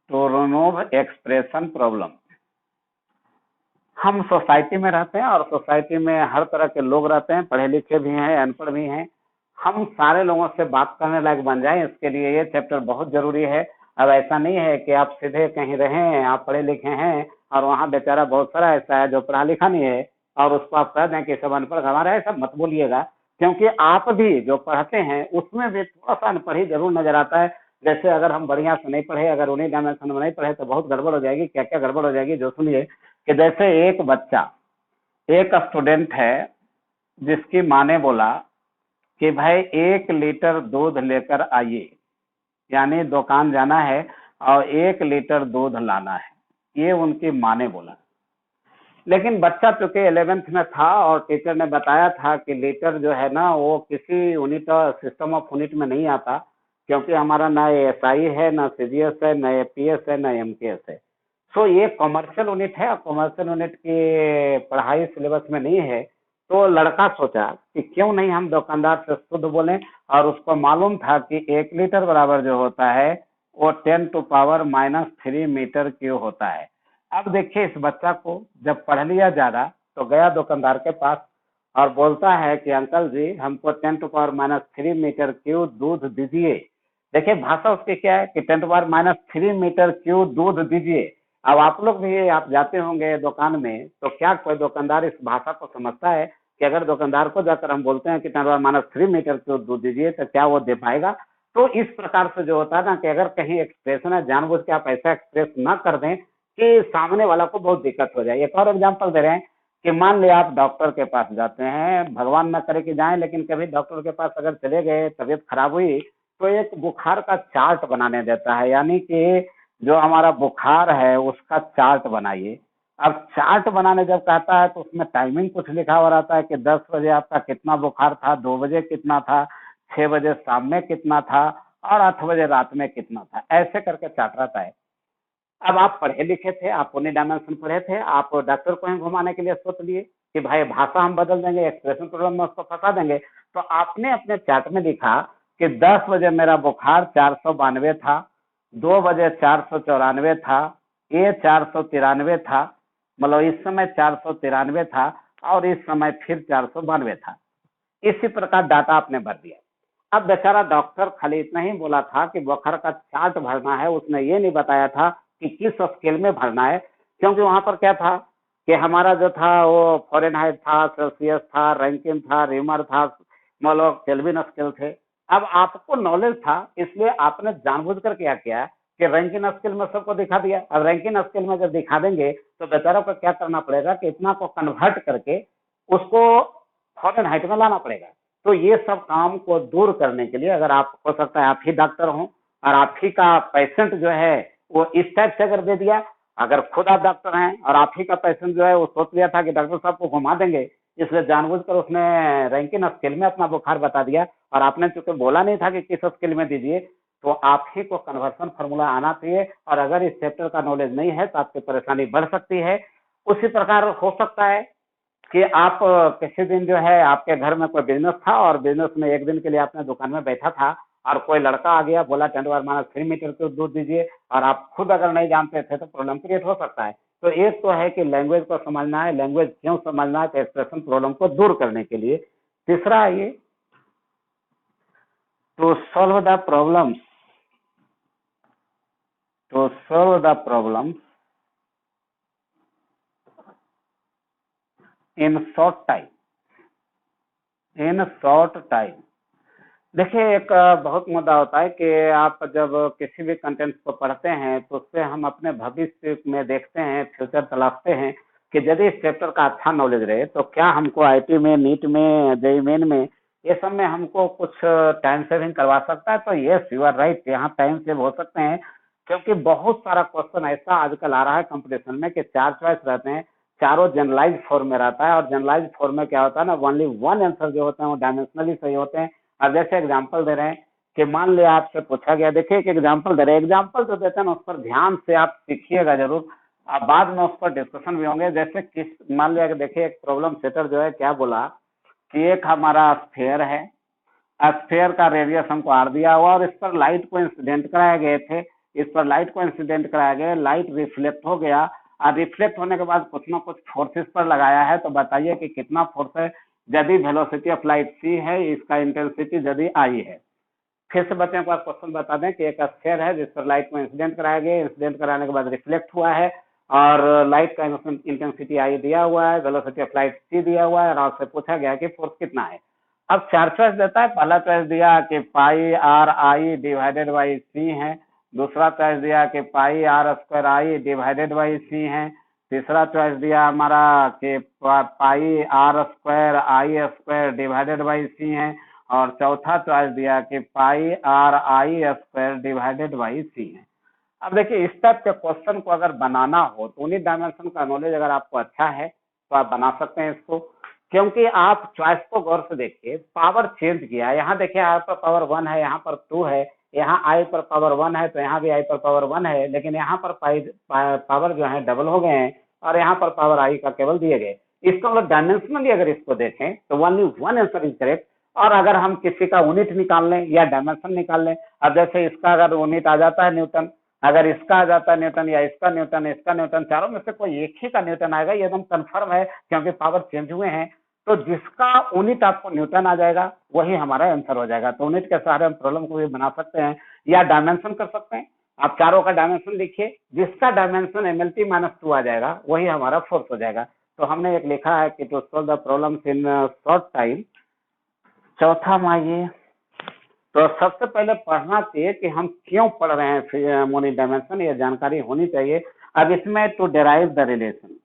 to remove expression problem. हम सोसाइटी में रहते हैं और सोसाइटी में हर तरह के लोग रहते हैं, पढ़े लिखे भी हैं, अनपढ़ भी हैं। हम सारे लोगों से बात करने लायक बन जाएं, इसके लिए ये चैप्टर बहुत जरूरी है। अब ऐसा नहीं है कि आप सीधे कहीं रहें, आप पढ़े लिखे हैं और वहाँ बेचारा बहुत सारा ऐसा है जो पढ़ा लिखा नहीं है और उसको आप कह दें कि सब अनपढ़ हमारा है, सब मत बोलिएगा। क्योंकि आप भी जो पढ़ते हैं उसमें भी थोड़ा सा अनपढ़ ही जरूर नजर आता है। जैसे अगर हम बढ़िया से नहीं पढ़े, अगर उन्हीं डायमेंशन में नहीं पढ़े, तो बहुत गड़बड़ हो जाएगी। क्या क्या गड़बड़ हो जाएगी जो सुनिए, कि जैसे एक बच्चा, एक स्टूडेंट है जिसकी माँ ने बोला कि भाई 1 लीटर दूध लेकर आइए, यानी दुकान जाना है और 1 लीटर दूध लाना है, ये उनकी माँ ने बोला। लेकिन बच्चा चूंकि 11th में था और टीचर ने बताया था कि लीटर जो है ना वो किसी यूनिट सिस्टम ऑफ यूनिट में नहीं आता, क्योंकि हमारा ना SI है, ना CGS है, ना APS है, ना MKS है। सो ये कॉमर्शियल यूनिट है और कॉमर्शियल यूनिट की पढ़ाई सिलेबस में नहीं है। तो लड़का सोचा कि क्यों नहीं हम दुकानदार से शुद्ध बोलें, और उसको मालूम था कि 1 लीटर बराबर जो होता है वो 10⁻³ मीटर क्यूब होता है। अब देखिए इस बच्चा को जब पढ़ लिया ज्यादा, तो गया दुकानदार के पास और बोलता है कि अंकल जी हमको 10⁻³ मीटर क्यूब दूध दीजिए। देखिए भाषा उसकी क्या है कि 10⁻³ मीटर क्यूब दूध दीजिए। अब आप लोग भी आप जाते होंगे दुकान में, तो क्या कोई दुकानदार इस भाषा को समझता है कि अगर दुकानदार को जाकर हम बोलते हैं कि -3 मीटर क्यूब दूध दीजिए तो क्या वो दे पाएगा। तो इस प्रकार से जो होता है ना कि अगर कहीं एक्सप्रेशन है, जानबूझ के आप ऐसा एक्सप्रेस ना कर दें कि सामने वाला को बहुत दिक्कत हो जाए। एक और एग्जांपल दे रहे हैं कि मान लिया आप डॉक्टर के पास जाते हैं, भगवान ना करे कि जाएं, लेकिन कभी डॉक्टर के पास अगर चले गए, तबीयत खराब हुई, तो एक बुखार का चार्ट बनाने देता है, यानी कि जो हमारा बुखार है उसका चार्ट बनाइए। अब चार्ट बनाने जब कहता है तो उसमें टाइमिंग कुछ लिखा हुआ रहता है कि 10 बजे आपका कितना बुखार था, 2 बजे कितना था, 6 बजे शाम में कितना था और 8 बजे रात में कितना था, ऐसे करके चार्ट रहता है। अब आप पढ़े लिखे थे, आप उन्हीं डायमेंशन पढ़े थे, आप डॉक्टर को ही घुमाने के लिए सोच लिए कि भाई भाषा हम बदल देंगे, एक्सप्रेशन प्रॉब्लम में उसको फंसा देंगे। तो आपने अपने चार्ट में लिखा कि 10 बजे मेरा बुखार 492 था, 2 बजे 494 था, ये 493 था, मतलब इस समय 493 था और इस समय फिर 492 था। इसी प्रकार डाटा आपने भर दिया। अब बेचारा डॉक्टर खाली इतना ही बोला था कि बुखार का चार्ट भरना है, उसने ये नहीं बताया था कि किस स्केल में भरना है, क्योंकि वहां पर क्या था कि हमारा जो था वो फ़ारेनहाइट था, सेल्सियस था, रैंकिन था, रीमर था, मतलब केल्विन स्केल थे। अब आपको नॉलेज था, इसलिए आपने जानबूझकर क्या किया कि रैंकिन स्केल में सबको दिखा दिया। अब रैंकिन स्केल में जब दिखा देंगे तो बेचारा को क्या करना पड़ेगा कि इतना को कन्वर्ट करके उसको फ़ारेनहाइट में लाना पड़ेगा। तो ये सब काम को दूर करने के लिए, अगर आप हो सकता है आप ही डॉक्टर हो और आप ही का पेशेंट जो है वो इस टाइप से अगर दे दिया, अगर खुद आप डॉक्टर हैं और आप ही का पेशेंट जो है वो सोच लिया था कि डॉक्टर साहब को घुमा देंगे, इसलिए जानबूझकर उसने रैंकिन स्केल में अपना बुखार बता दिया और आपने चूंकि बोला नहीं था कि किस स्केल में दीजिए, तो आप ही को कन्वर्सन फार्मूला आना चाहिए। और अगर इस चैप्टर का नॉलेज नहीं है तो आपकी परेशानी बढ़ सकती है। उसी प्रकार हो सकता है कि आप किसी दिन जो है आपके घर में कोई बिजनेस था और बिजनेस में एक दिन के लिए आपने दुकान में बैठा था और कोई लड़का आ गया, बोला 10⁻³ मीटर क्यूब दूध दीजिए, और आप खुद अगर नहीं जानते थे तो प्रॉब्लम क्रिएट हो सकता है। तो एक तो है कि लैंग्वेज को समझना है, लैंग्वेज क्यों समझना है, तो एक्सप्रेशन प्रॉब्लम को दूर करने के लिए। तीसरा है ये to solve the problems, to solve the problems in short time, in short time. देखिए एक बहुत मुद्दा होता है कि आप जब किसी भी कंटेंट को पढ़ते हैं तो उससे हम अपने भविष्य में देखते हैं, फ्यूचर तलाशते हैं कि यदि इस चैप्टर का अच्छा नॉलेज रहे तो क्या हमको आईटी में, नीट में, जेईई मेन में, ये सब में हमको कुछ टाइम सेविंग करवा सकता है। तो यस, यू आर राइट, यहाँ टाइम सेव हो सकते हैं, क्योंकि बहुत सारा क्वेश्चन ऐसा आजकल आ रहा है कंपटीशन में कि 4 चॉइस रहते हैं, चारों जनरलाइज फॉर्म में रहता है, और जनरलाइज फॉर्म में क्या होता है ना, ओनली वन आंसर जो होते हैं वो डायमेंशनली सही होते हैं। अब जैसे एग्जाम्पल दे रहे हैं कि मान लिया आपसे पूछा गया, देखिए एक एग्जाम्पल दे रहे हैं, एग्जाम्पल जो देते हैं ना उस पर ध्यान से आप सीखिएगा जरूर, अब बाद में उस पर डिस्कशन भी होंगे। जैसे किस मान लिया कि देखिए एक प्रॉब्लम सेटर जो है क्या बोला कि एक हमारा स्फेयर है, स्फेयर का रेडियस हमको आर दिया हुआ और इस पर लाइट को इंसिडेंट कराए गए थे, इस पर लाइट को इंसिडेंट कराया गया, लाइट रिफ्लेक्ट हो गया, और रिफ्लेक्ट होने के बाद कुछ ना कुछ फोर्सेस पर लगाया है, तो बताइए कि कितना फोर्स है। यदि वेलोसिटी ऑफ लाइट सी है, इसका इंटेंसिटी यदि आई है। फिर से बच्चों को क्वेश्चन बता दें कि एक स्फेयर है जिस पर लाइट को इंसिडेंट कराया गया, इंसिडेंट कराने के बाद रिफ्लेक्ट हुआ है और लाइट का इंटेंसिटी आई दिया हुआ है, वेलोसिटी ऑफ लाइट सी दिया हुआ है, और आपसे पूछा गया कि फोर्स कितना है। अब 4 चॉइस देता है, पहला चॉइस दिया कि pi R I divided by C है, दूसरा चॉइस दिया कि pi R square I divided by C है, तीसरा चॉइस दिया हमारा कि pi R square I square divided by C है, और चौथा चॉइस दिया कि pi R I square divided by C है। अब देखिए इस टाइप के क्वेश्चन को अगर बनाना हो तो यूनिट डायमेंशन का नॉलेज अगर आपको अच्छा है तो आप बना सकते हैं इसको, क्योंकि आप चॉइस को गौर से देखिए, पावर चेंज किया है। यहाँ देखिए आई पर पावर 1 है, यहाँ पर 2 है, यहाँ आई पर पावर 1 है तो यहाँ भी आई पर पावर 1 है, लेकिन यहाँ पर पावर जो है डबल हो गए हैं और यहाँ पर पावर आई का केवल दिए गए। इसका मतलब डायमेंशनली अगर इसको देखें तो only one answer is correct. और अगर हम किसी का यूनिट निकाल लें या डायमेंशन निकाल लें, अब जैसे इसका अगर यूनिट आ जाता है न्यूटन, अगर इसका आ जाता है न्यूटन, या इसका न्यूटन, इसका न्यूटन, चारों में से कोई एक ही का न्यूटन आएगा, ये एकदम कंफर्म है क्योंकि पावर चेंज हुए हैं। तो जिसका यूनिट आपको न्यूटन आ जाएगा वही हमारा आंसर हो जाएगा। तो यूनिट के सहारे हम प्रॉब्लम को भी बना सकते हैं या डायमेंशन कर सकते हैं। आप चारों का डायमेंशन लिखिए, जिसका डायमेंशन MLT -2 आ जाएगा वही हमारा फोर्स हो जाएगा। तो हमने एक लिखा है कि to solve the problems in short time. चौथा माइए, तो सबसे पहले पढ़ना चाहिए कि हम क्यों पढ़ रहे हैं मोनी डायमेंशन, ये जानकारी होनी चाहिए। अब इसमें टू डेराइव द रिलेशन,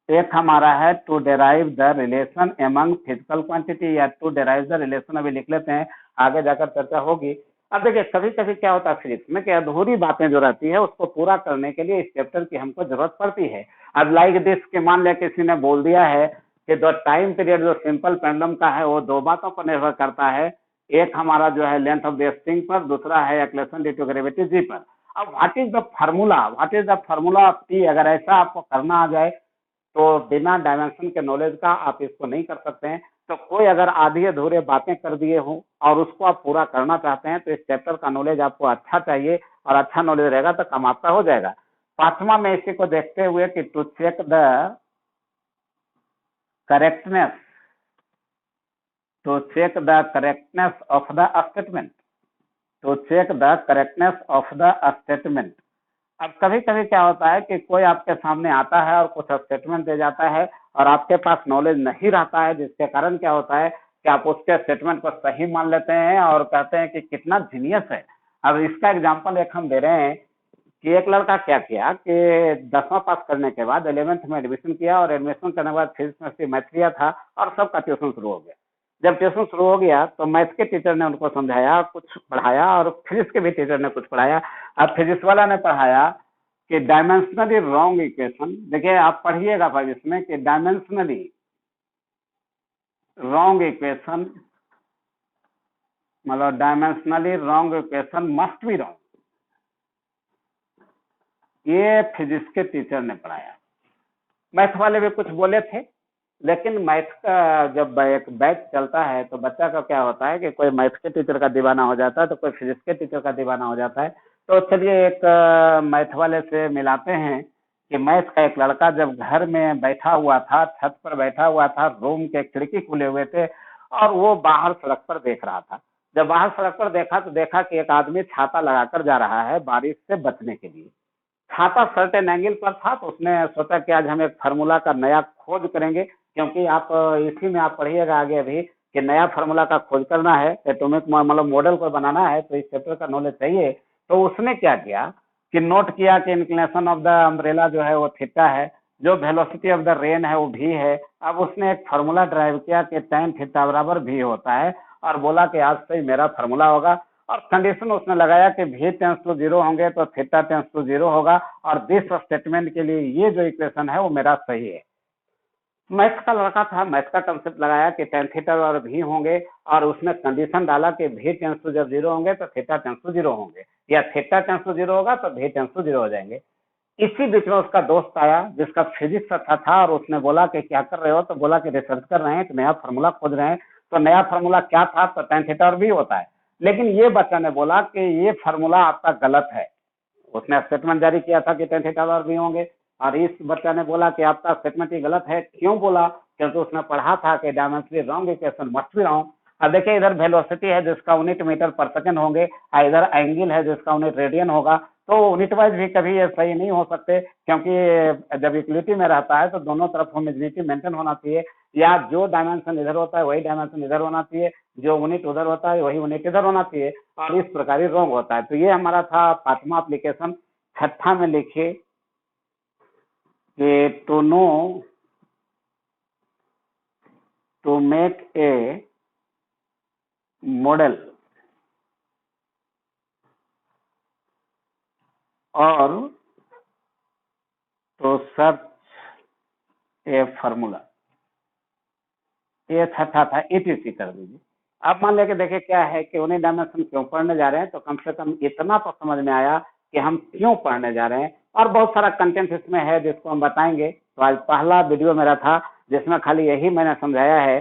एक हमारा है to derive the relation among physical quantity, या टू डेराइव द रिलेशन अभी लिख लेते हैं, आगे जाकर चर्चा होगी। अब देखिए कभी कभी क्या होता है फिजिक्स में कि अधूरी बातें जो रहती है उसको पूरा करने के लिए इस चैप्टर की हमको जरूरत पड़ती है। अब लाइक दिस के मान लिया किसी ने बोल दिया है कि द टाइम पीरियड जो सिंपल पेंडुलम का है वो दो बातों पर निर्भर करता है, एक हमारा जो है लेंथ ऑफ द स्प्रिंग पर, दूसरा है एक्लेशन ड्यू टू ग्रेविटी जी पर। अब what is the formula, what is the formula of T, अगर ऐसा आपको करना आ जाए तो बिना डायमेंशन के नॉलेज का आप इसको नहीं कर सकते हैं। तो कोई अगर आधी अधूरे बातें कर दिए हो और उसको आप पूरा करना चाहते हैं तो इस चैप्टर का नॉलेज आपको अच्छा चाहिए, और अच्छा नॉलेज रहेगा तो काम आपका हो जाएगा। पांचवा में इसी को देखते हुए कि to check the correctness, to check the correctness of the statement, to check the correctness of the statement. अब कभी कभी क्या होता है कि कोई आपके सामने आता है और कुछ स्टेटमेंट दे जाता है और आपके पास नॉलेज नहीं रहता है, जिसके कारण क्या होता है कि आप उसके स्टेटमेंट को सही मान लेते हैं और कहते हैं कि कितना जीनियस है। अब इसका एग्जांपल एक हम दे रहे हैं कि एक लड़का क्या किया कि 10वां पास करने के बाद 11th में एडमिशन किया, और एडमिशन करने के बाद फिजिक्स में मैथ लिया था और सबका ट्यूशन शुरू हो गया। जब ट्यूशन शुरू हो गया तो मैथ के टीचर ने उनको समझाया, कुछ पढ़ाया, और फिजिक्स के भी टीचर ने कुछ पढ़ाया। अब फिजिक्स वाला ने पढ़ाया कि डायमेंशनली रॉन्ग इक्वेशन, देखिए आप पढ़िएगा भाई इसमें कि डायमेंशनली रॉन्ग इक्वेशन, मतलब dimensionally wrong equation must be wrong, ये फिजिक्स के टीचर ने पढ़ाया। मैथ वाले भी कुछ बोले थे, लेकिन मैथ का जब एक बैच चलता है तो बच्चा का क्या होता है कि कोई मैथ के टीचर का दीवाना हो जाता है तो कोई फिजिक्स के टीचर का दीवाना हो जाता है। तो चलिए एक मैथ वाले से मिलाते हैं कि मैथ का एक लड़का जब घर में बैठा हुआ था, छत पर बैठा हुआ था, रूम के खिड़की खुले हुए थे और वो बाहर सड़क पर देख रहा था। जब बाहर सड़क पर देखा तो देखा कि एक आदमी छाता लगाकर जा रहा है बारिश से बचने के लिए। छाता सर्टेन एंगल पर था तो उसने सोचा कि आज हम एक फार्मूला का नया खोज करेंगे, क्योंकि आप इसी में आप पढ़िएगा आगे अभी कि नया फार्मूला का खोज करना है, एटॉमिक मतलब मॉडल को बनाना है, तो इस चैप्टर का नॉलेज चाहिए। तो उसने क्या किया कि नोट किया कि इंक्लिनेशन ऑफ द अम्ब्रेला जो है वो थीटा है, जो वेलोसिटी ऑफ द रेन है वो भी है। अब उसने एक फार्मूला ड्राइव किया कि tan थीटा बराबर भी होता है, और बोला कि आज से ही मेरा फार्मूला होगा, और कंडीशन उसने लगाया कि v टेंस टू 0 होंगे तो थीटा टेंस टू 0 होगा, और दिस स्टेटमेंट के लिए ये जो इक्वेशन है वो मेरा सही है। मैथ का लड़का था, मैथ का कंसेप्ट लगाया कि tan थीटा और भी होंगे, और उसने कंडीशन डाला कि v टेंस टू जब 0 होंगे तो थीटा टेंस टू 0 होंगे, या थीटा टेंस टू 0 होगा तो v टेंस टू 0 हो जाएंगे। इसी बीच में उसका दोस्त आया जिसका फिजिक्स अच्छा था, और उसने बोला कि क्या कर रहे हो, तो बोला कि रिसर्च कर रहे हैं, एक नया फार्मूला खोज रहे हैं। तो नया फार्मूला क्या था, तो tan थीटा और भी होता है। लेकिन ये बच्चा ने बोला कि ये फार्मूला आपका गलत है, उसने स्टेटमेंट जारी किया था कि tan थीटा और भी होंगे, और इस बच्चा ने बोला कि आपका स्टेटमेंट ही गलत है। क्यों बोला, क्योंकि उसने पढ़ा था कि dimensionally wrong equation must be wrong. अब देखिए इधर वेलोसिटी है जिसका यूनिट मीटर पर सेकंड होंगे, और इधर एंगल है जिसका यूनिट रेडियन होगा, तो यूनिट वाइज भी कभी ये सही नहीं हो सकते, क्योंकि जब इक्वलिटी में रहता है तो दोनों तरफ होमोजेनिटी मेंटेन होना चाहिए, या जो डायमेंशन इधर होता है वही डायमेंशन इधर होना चाहिए, जो यूनिट उधर होता है वही यूनिट इधर होना चाहिए, और इस प्रकार रॉन्ग होता है। तो ये हमारा था 5वां एप्लीकेशन। छठा में लिखिए कि to know, to make a model और तो सर्च ए फार्मूला, ये छठा था, ETC कर दीजिए। अब मान लेके देखिए क्या है कि यूनिट डायमेंशन क्यों पढ़ने जा रहे हैं, तो कम से कम इतना तो समझ में आया कि हम क्यों पढ़ने जा रहे हैं, और बहुत सारा कंटेंट इसमें है जिसको हम बताएंगे। तो आज पहला वीडियो मेरा था जिसमें खाली यही मैंने समझाया है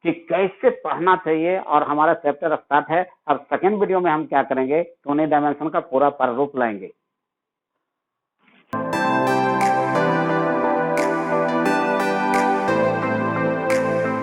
कि कैसे पढ़ना चाहिए, और हमारा चैप्टर स्टार्ट है। अब सेकेंड वीडियो में हम क्या करेंगे, यूनिट डायमेंशन का पूरा प्रारूप लाएंगे।